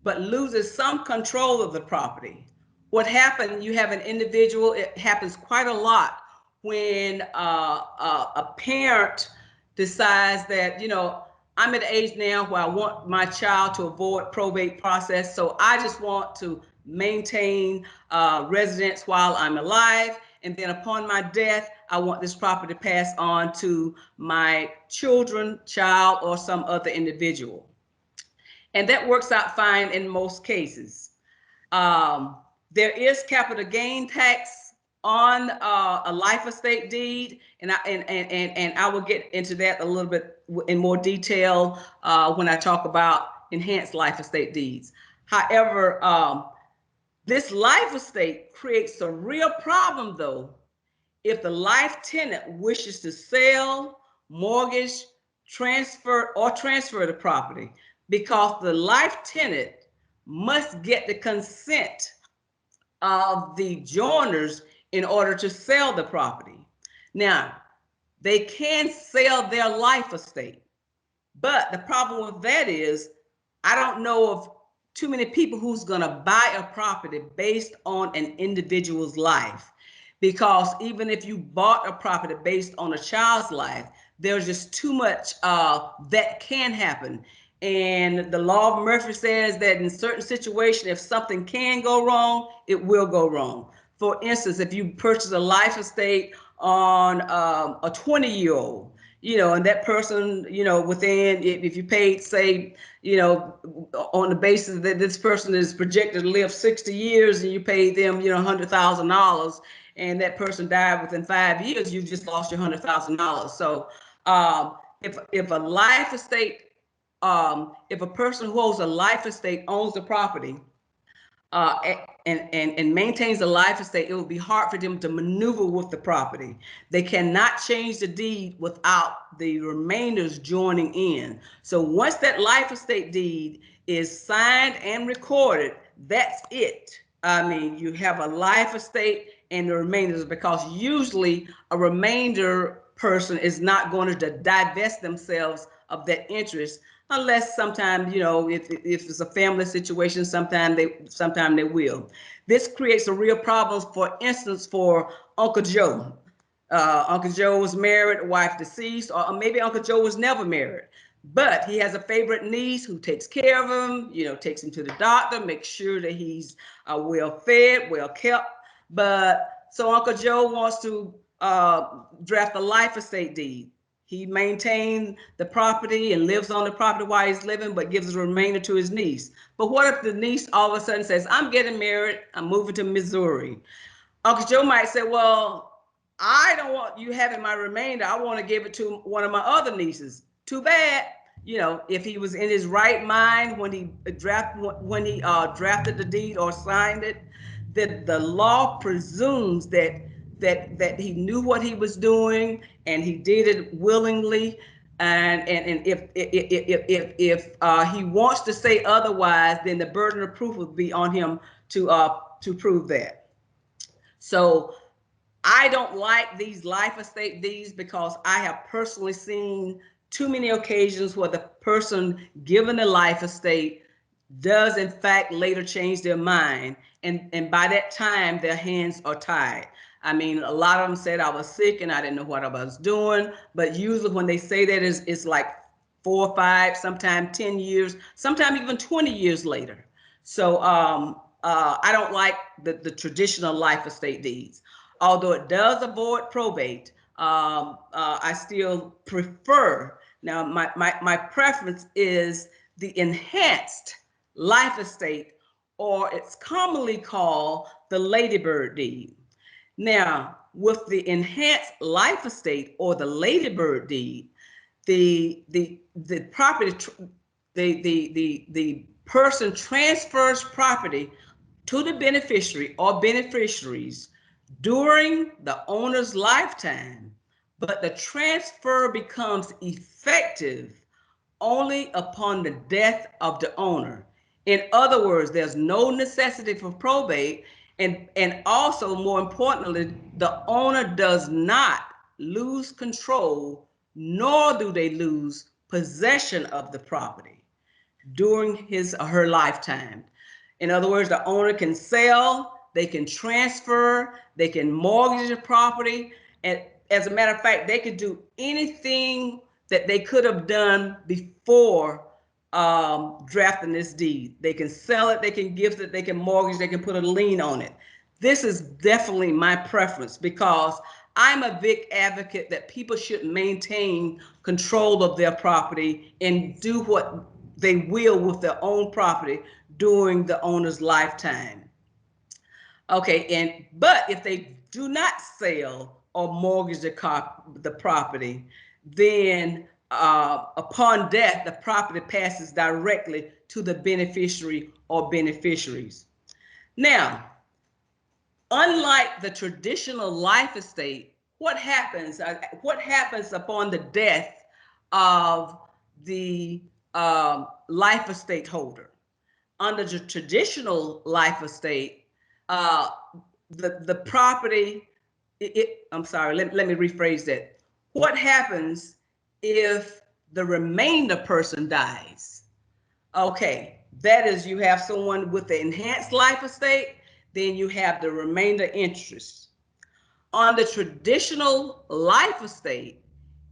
but loses some control of the property, what happened, you have an individual, it happens quite a lot when a parent decides that, you know, I'm at the age now where I want my child to avoid probate process, so I just want to maintain residence while I'm alive, and then upon my death, I want this property passed on to my children, child, or some other individual. And that works out fine in most cases. There is capital gain tax on a life estate deed, and I will get into that a little bit in more detail when I talk about enhanced life estate deeds. However, this life estate creates a real problem, though, if the life tenant wishes to sell, mortgage, transfer the property, because the life tenant must get the consent of the joiners in order to sell the property. Now, they can sell their life estate, but the problem with that is I don't know of too many people who's going to buy a property based on an individual's life, because even if you bought a property based on a child's life, there's just too much that can happen. And the law of Murphy says that in certain situations, if something can go wrong, it will go wrong. For instance, if you purchase a life estate on a 20-year-old, you know, and that person, you know, within, if you paid, say, you know, on the basis that this person is projected to live 60 years and you paid them, you know, $100,000, and that person died within 5 years, you just lost your $100,000. So if a life estate, if a person who owns a life estate owns the property and maintains a life estate, it will be hard for them to maneuver with the property. They cannot change the deed without the remainders joining in. So once that life estate deed is signed and recorded, that's it. I mean, you have a life estate and the remainders, because usually a remainder person is not going to divest themselves of that interest, unless sometimes, you know, if it's a family situation, sometimes they will. This creates a real problem, for instance, for Uncle Joe. Uncle Joe was married, wife deceased, or maybe Uncle Joe was never married, but he has a favorite niece who takes care of him, you know, takes him to the doctor, makes sure that he's well fed, well kept. But so Uncle Joe wants to draft a life estate deed. He maintains the property and lives on the property while he's living, but gives the remainder to his niece. But what if the niece all of a sudden says, I'm getting married, I'm moving to Missouri? Uncle Joe might say, well, I don't want you having my remainder. I want to give it to one of my other nieces. Too bad. You know, if he was in his right mind when he drafted the deed or signed it, that the law presumes that he knew what he was doing and he did it willingly. And if he wants to say otherwise, then the burden of proof would be on him to prove that. So I don't like these life estate deeds, because I have personally seen too many occasions where the person given the life estate does in fact later change their mind, and by that time their hands are tied. I mean, a lot of them said I was sick and I didn't know what I was doing, but usually when they say that, it's like 4 or 5, sometimes 10 years, sometimes even 20 years later. So I don't like the traditional life estate deeds. Although it does avoid probate, I still prefer, now my preference is the enhanced life estate, or it's commonly called the Ladybird deed. Now, with the enhanced life estate or the Ladybird deed, the property, the person transfers property to the beneficiary or beneficiaries during the owner's lifetime, but the transfer becomes effective only upon the death of the owner. In other words, there's no necessity for probate, and also, more importantly, the owner does not lose control, nor do they lose possession of the property during his or her lifetime. In other words, the owner can sell they can transfer, they can mortgage the property. And as a matter of fact, they could do anything that they could have done before drafting this deed. They can sell it, they can gift it, they can mortgage, they can put a lien on it. This is definitely my preference because I'm a big advocate that people should maintain control of their property and do what they will with their own property during the owner's lifetime. Okay, but if they do not sell or mortgage the property, then upon death, the property passes directly to the beneficiary or beneficiaries. Now, unlike the traditional life estate, what happens upon the death of the life estate holder? Under the traditional life estate, the property, I'm sorry, let me rephrase that. What happens if the remainder person dies? Okay, that is, you have someone with the enhanced life estate, then you have the remainder interest. On the traditional life estate,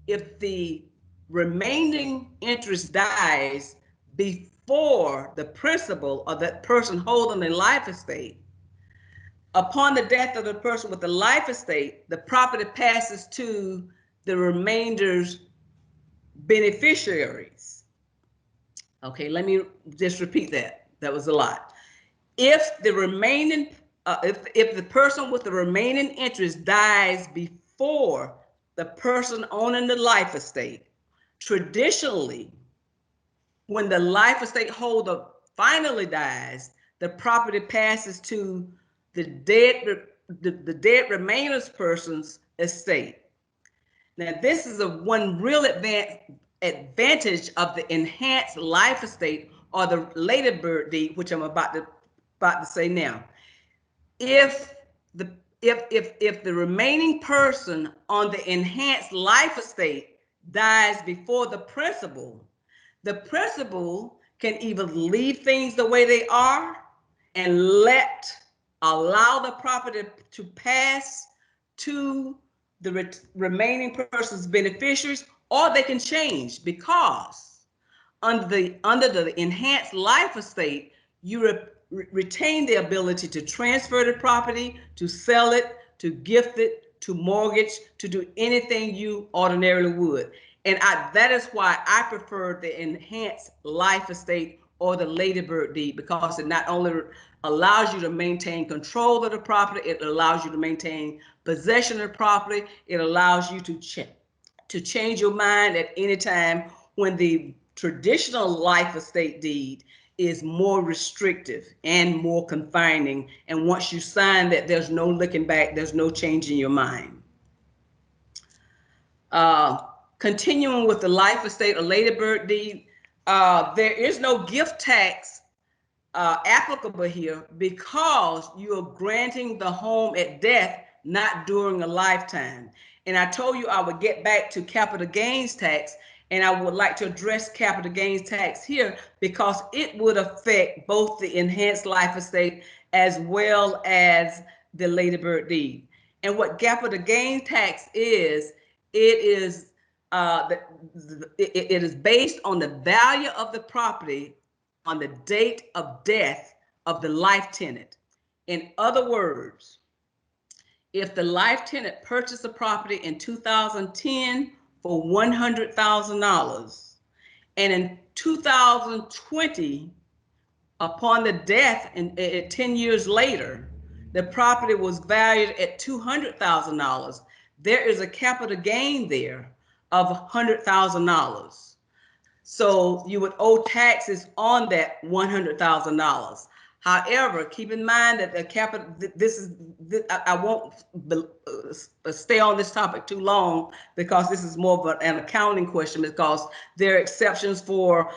if the remaining interest dies before the principal or that person holding the life estate, upon the death of the person with the life estate, the property passes to the remainder's beneficiaries. Okay, let me just repeat that. That was a lot. If the remaining, if the person with the remaining interest dies before the person owning the life estate, traditionally, when the life estate holder finally dies, the property passes to the dead remainers person's estate. Now, this is one real advantage of the enhanced life estate or the later bird deed, which I'm about to say now. If the remaining person on the enhanced life estate dies before the principal can either leave things the way they are and allow the property to pass to the remaining person's beneficiaries, or they can change, because under the enhanced life estate, you retain the ability to transfer the property, to sell it, to gift it, to mortgage, to do anything you ordinarily would. And that is why I prefer the enhanced life estate or the ladybird deed, because it not only allows you to maintain control of the property, it allows you to maintain possession of the property, it allows you to change your mind at any time, when the traditional life estate deed is more restrictive and more confining. And once you sign that, there's no looking back, there's no changing your mind. Continuing with the life estate or ladybird deed, there is no gift tax applicable here, because you are granting the home at death, not during a lifetime. And I told you I would get back to capital gains tax, and I would like to address capital gains tax here, because it would affect both the enhanced life estate as well as the ladybird deed. And what capital gains tax is, it is based on the value of the property on the date of death of the life tenant. In other words, if the life tenant purchased the property in 2010 for $100,000, and in 2020, upon the death and 10 years later, the property was valued at $200,000, there is a capital gain there of $100,000. So you would owe taxes on that $100,000. However, keep in mind that the capital, I won't stay on this topic too long, because this is more of an accounting question, because there are exceptions for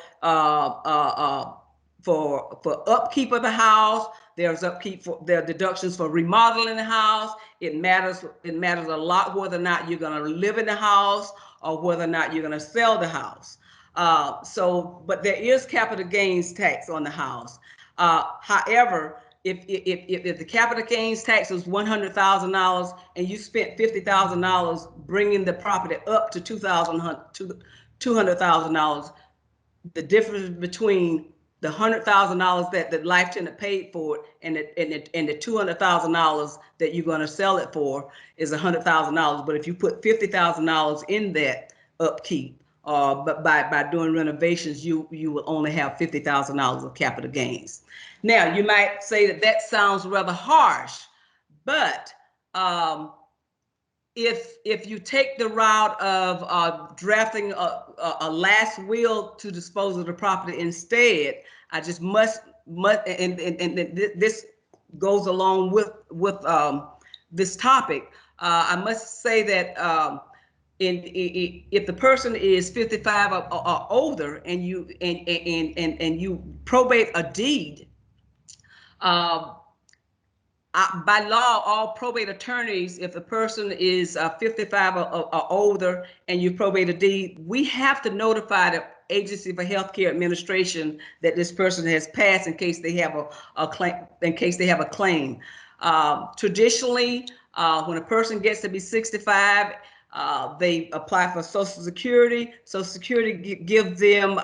upkeep of the house. There's there are deductions for remodeling the house. It matters a lot whether or not you're going to live in the house or whether or not you're going to sell the house. But there is capital gains tax on the house. However, if the capital gains tax was $100,000 and you spent $50,000 bringing the property up to $200,000, the difference between the $100,000 that the life tenant paid for it and the $200,000 that you're going to sell it for is $100,000. But if you put $50,000 in that upkeep, but by doing renovations, you will only have $50,000 of capital gains. Now, you might say that sounds rather harsh, but if you take the route of drafting a last will to dispose of the property instead, I just must and this goes along with this topic. I must say that if the person is 55 or older and you probate a deed, by law, all probate attorneys, if the person is 55 or older and you probate a deed, we have to notify the Agency for Healthcare Administration that this person has passed in case they have a claim. Traditionally, when a person gets to be 65, they apply for Social Security. Social Security gives them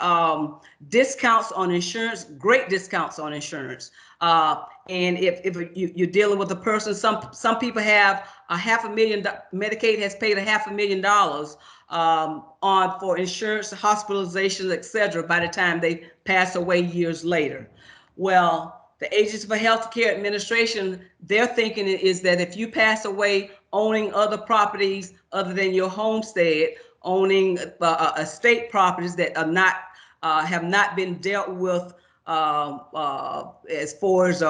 discounts on insurance, great discounts on insurance. And if you're dealing with a person, some people have $500,000. Medicaid has paid $500,000 for insurance, hospitalizations, etc. by the time they pass away years later. Well, the Agency for Healthcare Administration, their thinking is that if you pass away owning other properties other than your homestead, owning estate properties that are not have not been dealt with as far as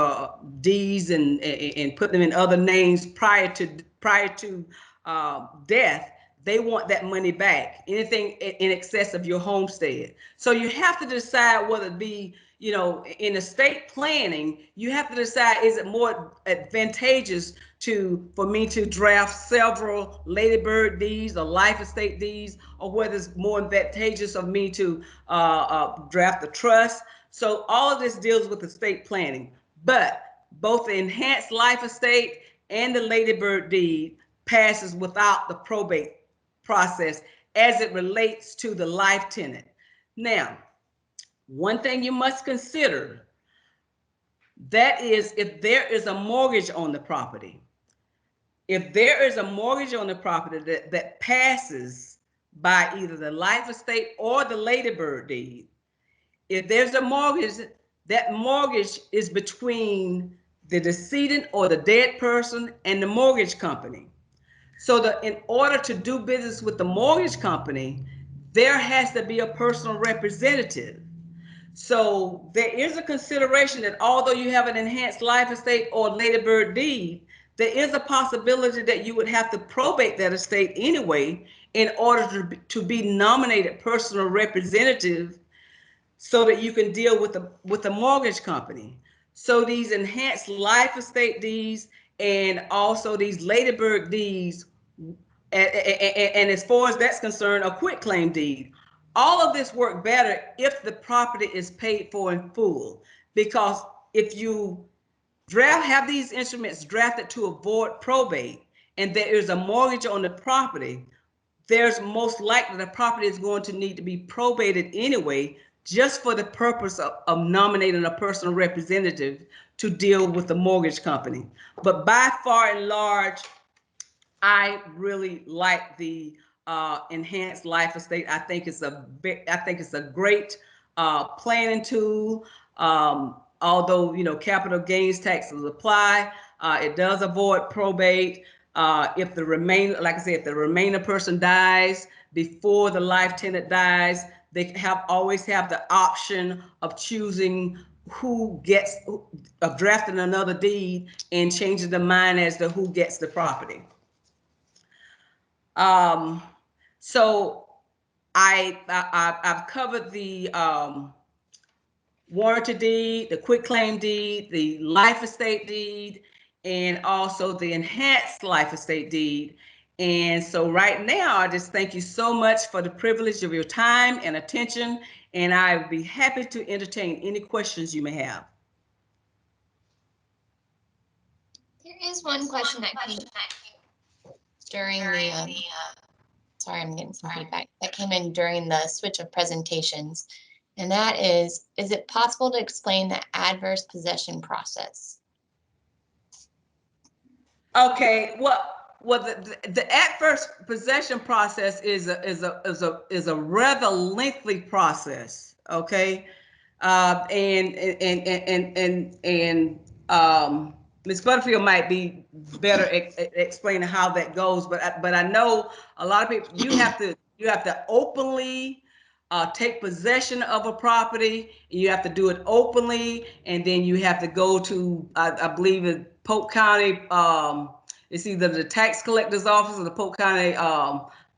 deeds and put them in other names prior to death, they want that money back, anything in excess of your homestead. So you have to decide whether it be, in estate planning, you have to decide, is it more advantageous for me to draft several ladybird deeds or life estate deeds, or whether it's more advantageous of me to draft the trust. So all of this deals with estate planning, but both the enhanced life estate and the ladybird deed passes without the probate process as it relates to the life tenant. Now, one thing you must consider, that is if there is a mortgage on the property. If there is a mortgage on the property that passes by either the life estate or the ladybird deed, if there's a mortgage, that mortgage is between the decedent or the dead person and the mortgage company. So in order to do business with the mortgage company, there has to be a personal representative. So there is a consideration that although you have an enhanced life estate or ladybird deed, there is a possibility that you would have to probate that estate anyway in order to be nominated personal representative so that you can deal with the mortgage company. So these enhanced life estate deeds and also these ladybird deeds, and as far as that's concerned, a quitclaim deed, all of this work better if the property is paid for in full. Because if you have these instruments drafted to avoid probate and there is a mortgage on the property, there's most likely the property is going to need to be probated anyway, just for the purpose of nominating a personal representative to deal with the mortgage company. But by far and large, I really like the enhanced life estate. I think it's a great planning tool. Although capital gains taxes apply, it does avoid probate. If the remaining person dies before the life tenant dies, they always have the option of choosing of drafting another deed and changing the mind as to who gets the property. So I've covered the warranty deed, the quitclaim deed, the life estate deed, and also the enhanced life estate deed. And so right now, I just thank you so much for the privilege of your time and attention, and I would be happy to entertain any questions you may have. There is one question that came during the, sorry, I'm getting some feedback that came in during the switch of presentations. And that is it possible to explain the adverse possession process? Okay, well, the adverse possession process is a rather lengthy process. Okay, Ms. Butterfield might be better explaining how that goes, but I know a lot of people. You have to openly take possession of a property. You have to do it openly, and then you have to go to I believe in Polk County. It's either the tax collector's office or the Polk County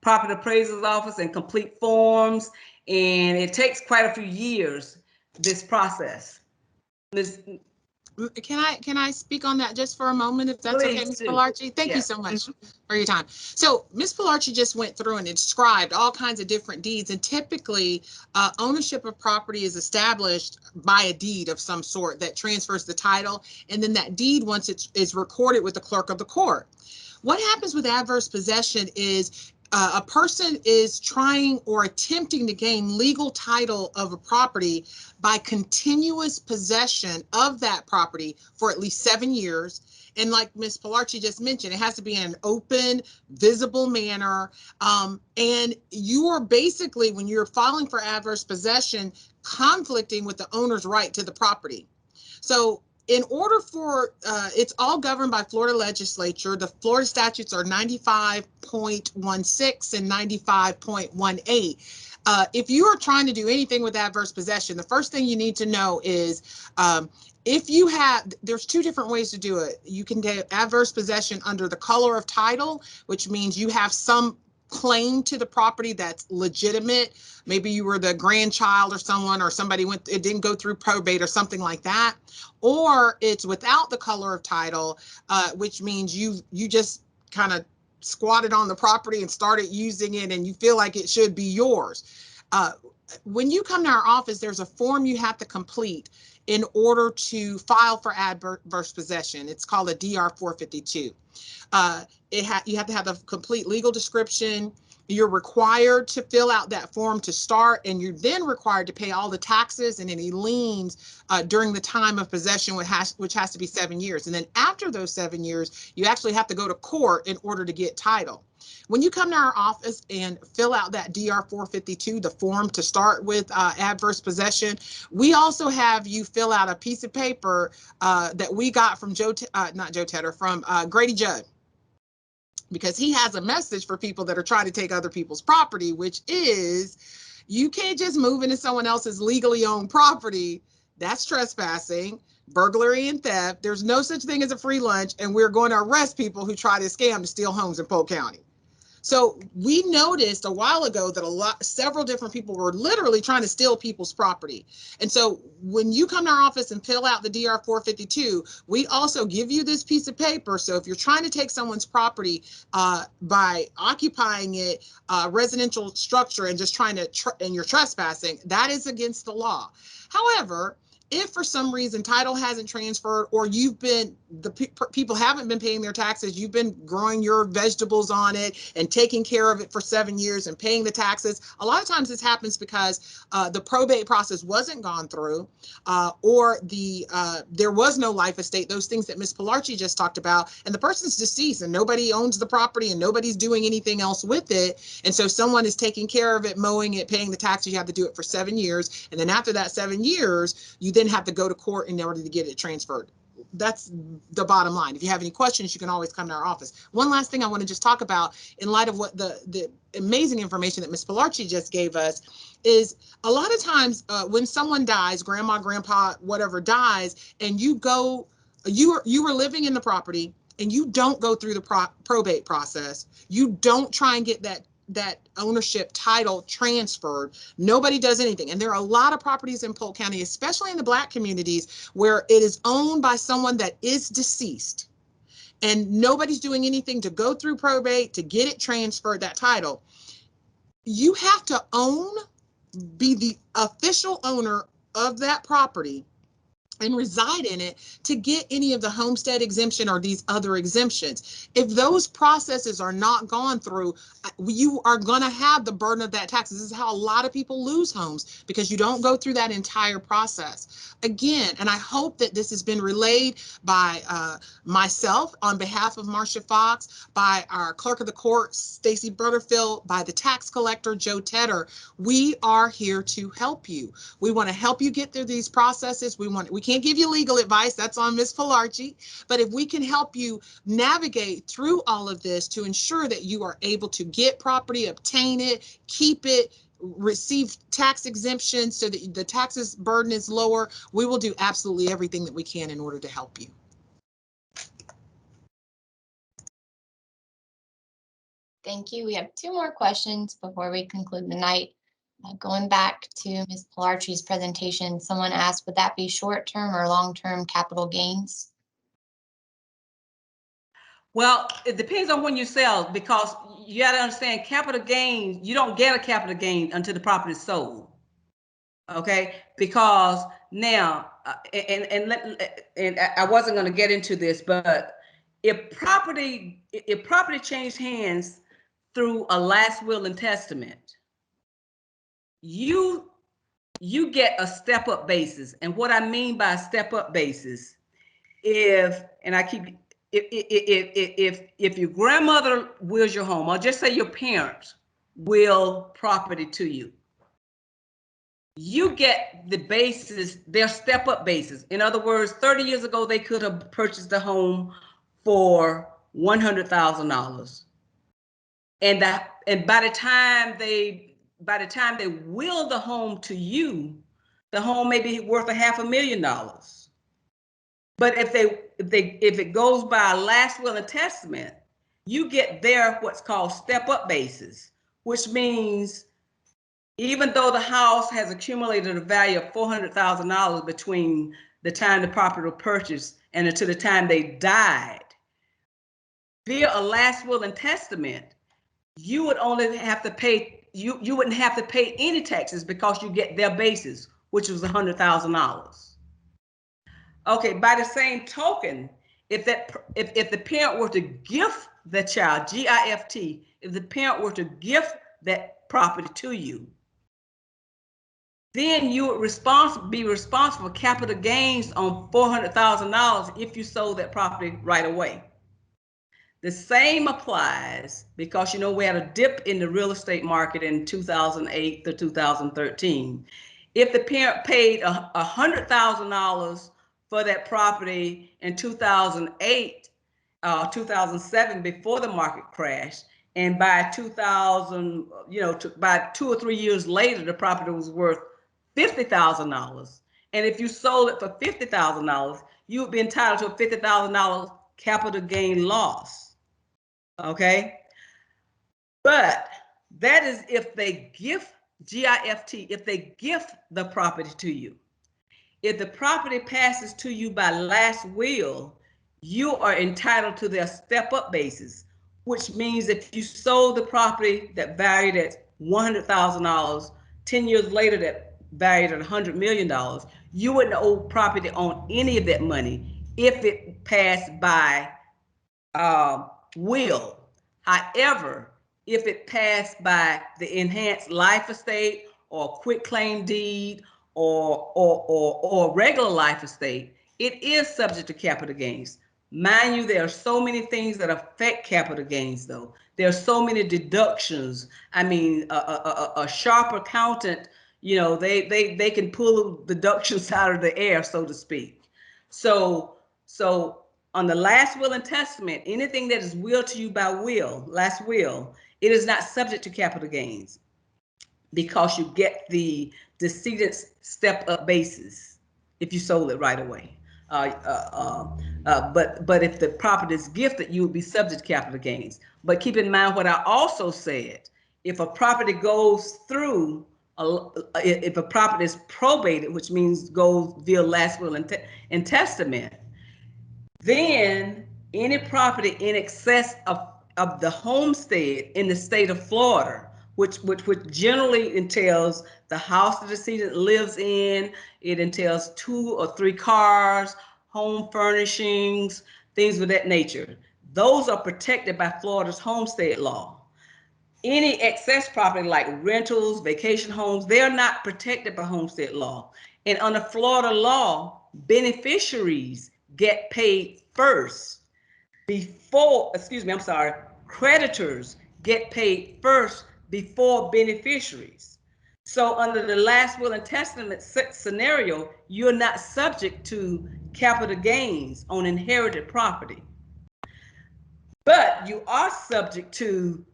property appraiser's office and complete forms, and it takes quite a few years. This process. Can I speak on that just for a moment, if that's okay, Ms. Pilarchi? Thank you so much for your time. So Ms. Pilarchi just went through and described all kinds of different deeds, and typically ownership of property is established by a deed of some sort that transfers the title, and then that deed, once it is recorded with the clerk of the court. What happens with adverse possession is a person is trying or attempting to gain legal title of a property by continuous possession of that property for at least 7 years. And like Ms. Pilarchi just mentioned, it has to be in an open, visible manner. And you are basically, when you're filing for adverse possession, conflicting with the owner's right to the property. So in order for, it's all governed by Florida legislature. The Florida statutes are 95.16 and 95.18. If you are trying to do anything with adverse possession, the first thing you need to know is if you have, there's two different ways to do it. You can do adverse possession under the color of title, which means you have some claim to the property that's legitimate. Maybe you were the grandchild or someone, or somebody it didn't go through probate or something like that. Or it's without the color of title, which means you just kind of squatted on the property and started using it and you feel like it should be yours. When you come to our office, there's a form you have to complete in order to file for adverse possession. It's called a DR 452. You have to have a complete legal description. You're required to fill out that form to start, and you're then required to pay all the taxes and any liens during the time of possession, which has to be 7 years. And then after those 7 years, you actually have to go to court in order to get title. When you come to our office and fill out that DR 452, the form to start with adverse possession, we also have you fill out a piece of paper that we got from from Grady Judd, because he has a message for people that are trying to take other people's property, which is you can't just move into someone else's legally owned property. That's trespassing, burglary, and theft. There's no such thing as a free lunch, and we're going to arrest people who try to scam to steal homes in Polk County. So we noticed a while ago that several different people were literally trying to steal people's property. And so when you come to our office and fill out the DR 452, we also give you this piece of paper. So if you're trying to take someone's property by occupying it, residential structure, and just trying to, and you're trespassing, that is against the law. However, if for some reason title hasn't transferred, or people haven't been paying their taxes, you've been growing your vegetables on it and taking care of it for 7 years and paying the taxes. A lot of times this happens because the probate process wasn't gone through, or there was no life estate, those things that Ms. Pilarchi just talked about, and the person's deceased and nobody owns the property and nobody's doing anything else with it. And so someone is taking care of it, mowing it, paying the taxes. You have to do it for 7 years. And then after that 7 years, you then have to go to court in order to get it transferred. That's the bottom line. If you have any questions, you can always come to our office. One last thing I want to just talk about in light of what the amazing information that Ms. Pilarchi just gave us is a lot of times when someone dies, grandma, grandpa, whatever dies, and you were living in the property and you don't go through the probate process, you don't try and get that ownership title transferred, nobody does anything. And there are a lot of properties in Polk County, especially in the Black communities, where it is owned by someone that is deceased and nobody's doing anything to go through probate to get it transferred, that title. You have to be the official owner of that property and reside in it to get any of the homestead exemption or these other exemptions. If those processes are not gone through, you are going to have the burden of that tax. This is how a lot of people lose homes, because you don't go through that entire process. Again, and I hope that this has been relayed by myself on behalf of Marcia Fox, by our clerk of the court, Stacy Butterfield, by the tax collector, Joe Tedder. We are here to help you. We want to help you get through these processes. We can't give you legal advice. That's on Ms. Pilarchi. But if we can help you navigate through all of this to ensure that you are able to get property, obtain it, keep it, receive tax exemptions so that the taxes burden is lower, we will do absolutely everything that we can in order to help you. Thank you. We have 2 more questions before we conclude the night. Going back to Ms. Pilarchi's presentation, someone asked, would that be short-term or long-term capital gains? Well, it depends on when you sell, because you got to understand capital gains, you don't get a capital gain until the property is sold. Okay, because now, and I wasn't going to get into this, but if property changed hands through a last will and testament, you get a step-up basis. And what I mean by step-up basis, if your grandmother wills your home, or just say your parents will property to you, you get the basis, their step-up basis. In other words, 30 years ago, they could have purchased a home for $100,000. And by the time they will the home to you, the home may be worth $500,000. But if it goes by a last will and testament, you get their what's called step-up basis, which means even though the house has accumulated a value of $400,000 between the time the property was purchased and until the time they died, via a last will and testament, you would only have to pay, you wouldn't have to pay any taxes because you get their basis, which was $100,000. Okay, by the same token, if the parent were to gift the child, G-I-F-T, if the parent were to gift that property to you, then you would be responsible for capital gains on $400,000 if you sold that property right away. The same applies because, we had a dip in the real estate market in 2008 to 2013. If the parent paid $100,000 for that property in 2008, 2007, before the market crashed, and by 2000, by 2 or 3 years later, the property was worth $50,000. And if you sold it for $50,000, you would be entitled to a $50,000 capital gain loss. Okay. But that is if they gift, G-I-F-T, if they gift the property to you. If the property passes to you by last will, you are entitled to their step-up basis, which means if you sold the property that valued at $100,000, 10 years later that valued at $100 million, you wouldn't owe property on any of that money if it passed by will. However, if it passed by the enhanced life estate or quit claim deed or regular life estate, it is subject to capital gains. Mind you, there are so many things that affect capital gains, though. There are so many deductions. I mean, a sharp accountant, they can pull deductions out of the air, so to speak. So on the last will and testament, anything that is willed to you by will, last will, it is not subject to capital gains because you get the decedent's step-up basis if you sold it right away. But if the property is gifted, you would be subject to capital gains. But keep in mind what I also said: if a property goes through, if a property is probated, which means goes via last will and testament, then any property in excess of the homestead in the state of Florida which generally entails the house the decedent lives in. It entails 2 or 3 cars, home furnishings, things of that nature. Those are protected by Florida's homestead law. Any excess property like rentals, vacation homes, they're not protected by homestead law. And under Florida law, beneficiaries get paid first before, creditors get paid first before beneficiaries. So under the last will and testament scenario, you're not subject to capital gains on inherited property. But you are subject to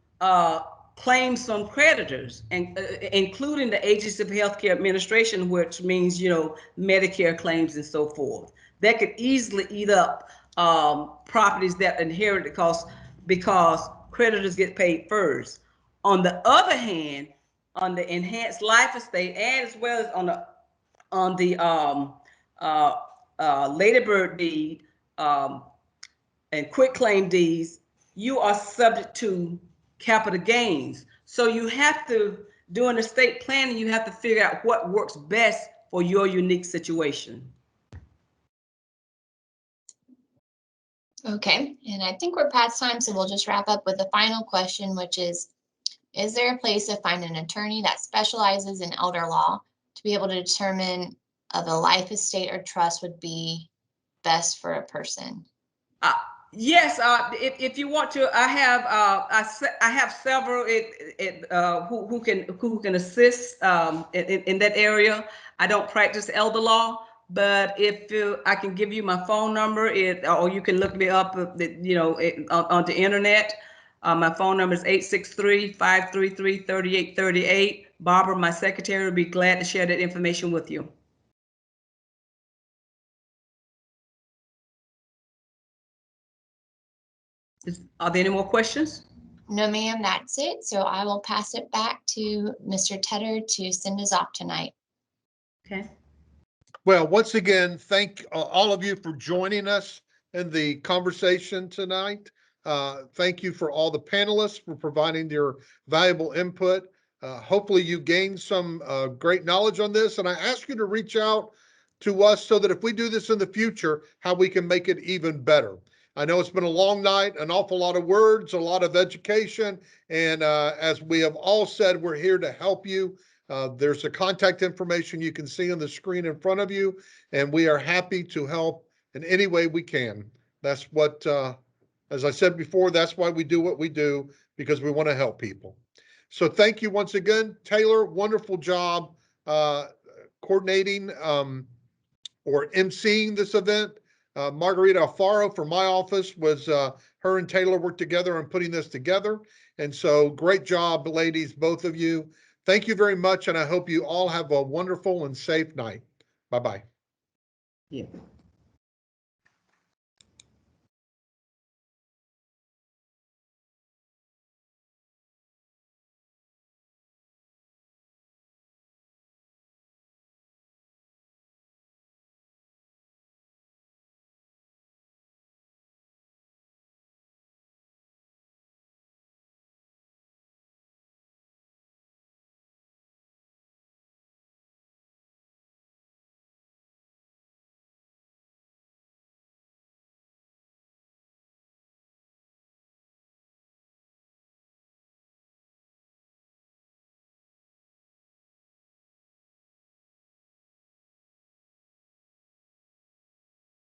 claims from creditors, and including the Agency of Healthcare Administration, which means, Medicare claims and so forth. That could easily eat up properties that inherited costs because creditors get paid first. On the other hand, on the enhanced life estate, and as well as on the Lady Bird deed and quitclaim deeds, you are subject to capital gains. So you have to, during estate planning, you have to figure out what works best for your unique situation. Okay, and I think we're past time, so we'll just wrap up with the final question, which is there a place to find an attorney that specializes in elder law to be able to determine if a life estate or trust would be best for a person? Yes, if you want to, I have several who can assist in that area. I don't practice elder law, but I can give you my phone number, or you can look me up, on the internet. My phone number is 863-533-3838. Barbara, my secretary, would be glad to share that information with you. Are there any more questions? No, ma'am, that's it. So I will pass it back to Mr. Tedder to send us off tonight. Okay. Well, once again, thank all of you for joining us in the conversation tonight. Thank you for all the panelists for providing their valuable input. Hopefully you gained some great knowledge on this, and I ask you to reach out to us so that if we do this in the future, how we can make it even better. I know it's been a long night, an awful lot of words, a lot of education, and as we have all said, we're here to help you. There's the contact information you can see on the screen in front of you, and we are happy to help in any way we can. That's what, as I said before, that's why we do what we do, because we want to help people. So thank you once again. Taylor, wonderful job coordinating or emceeing this event. Margarita Alfaro from my office was, her and Taylor worked together on putting this together. And so great job, ladies, both of you. Thank you very much. And I hope you all have a wonderful and safe night. Bye-bye. Yeah.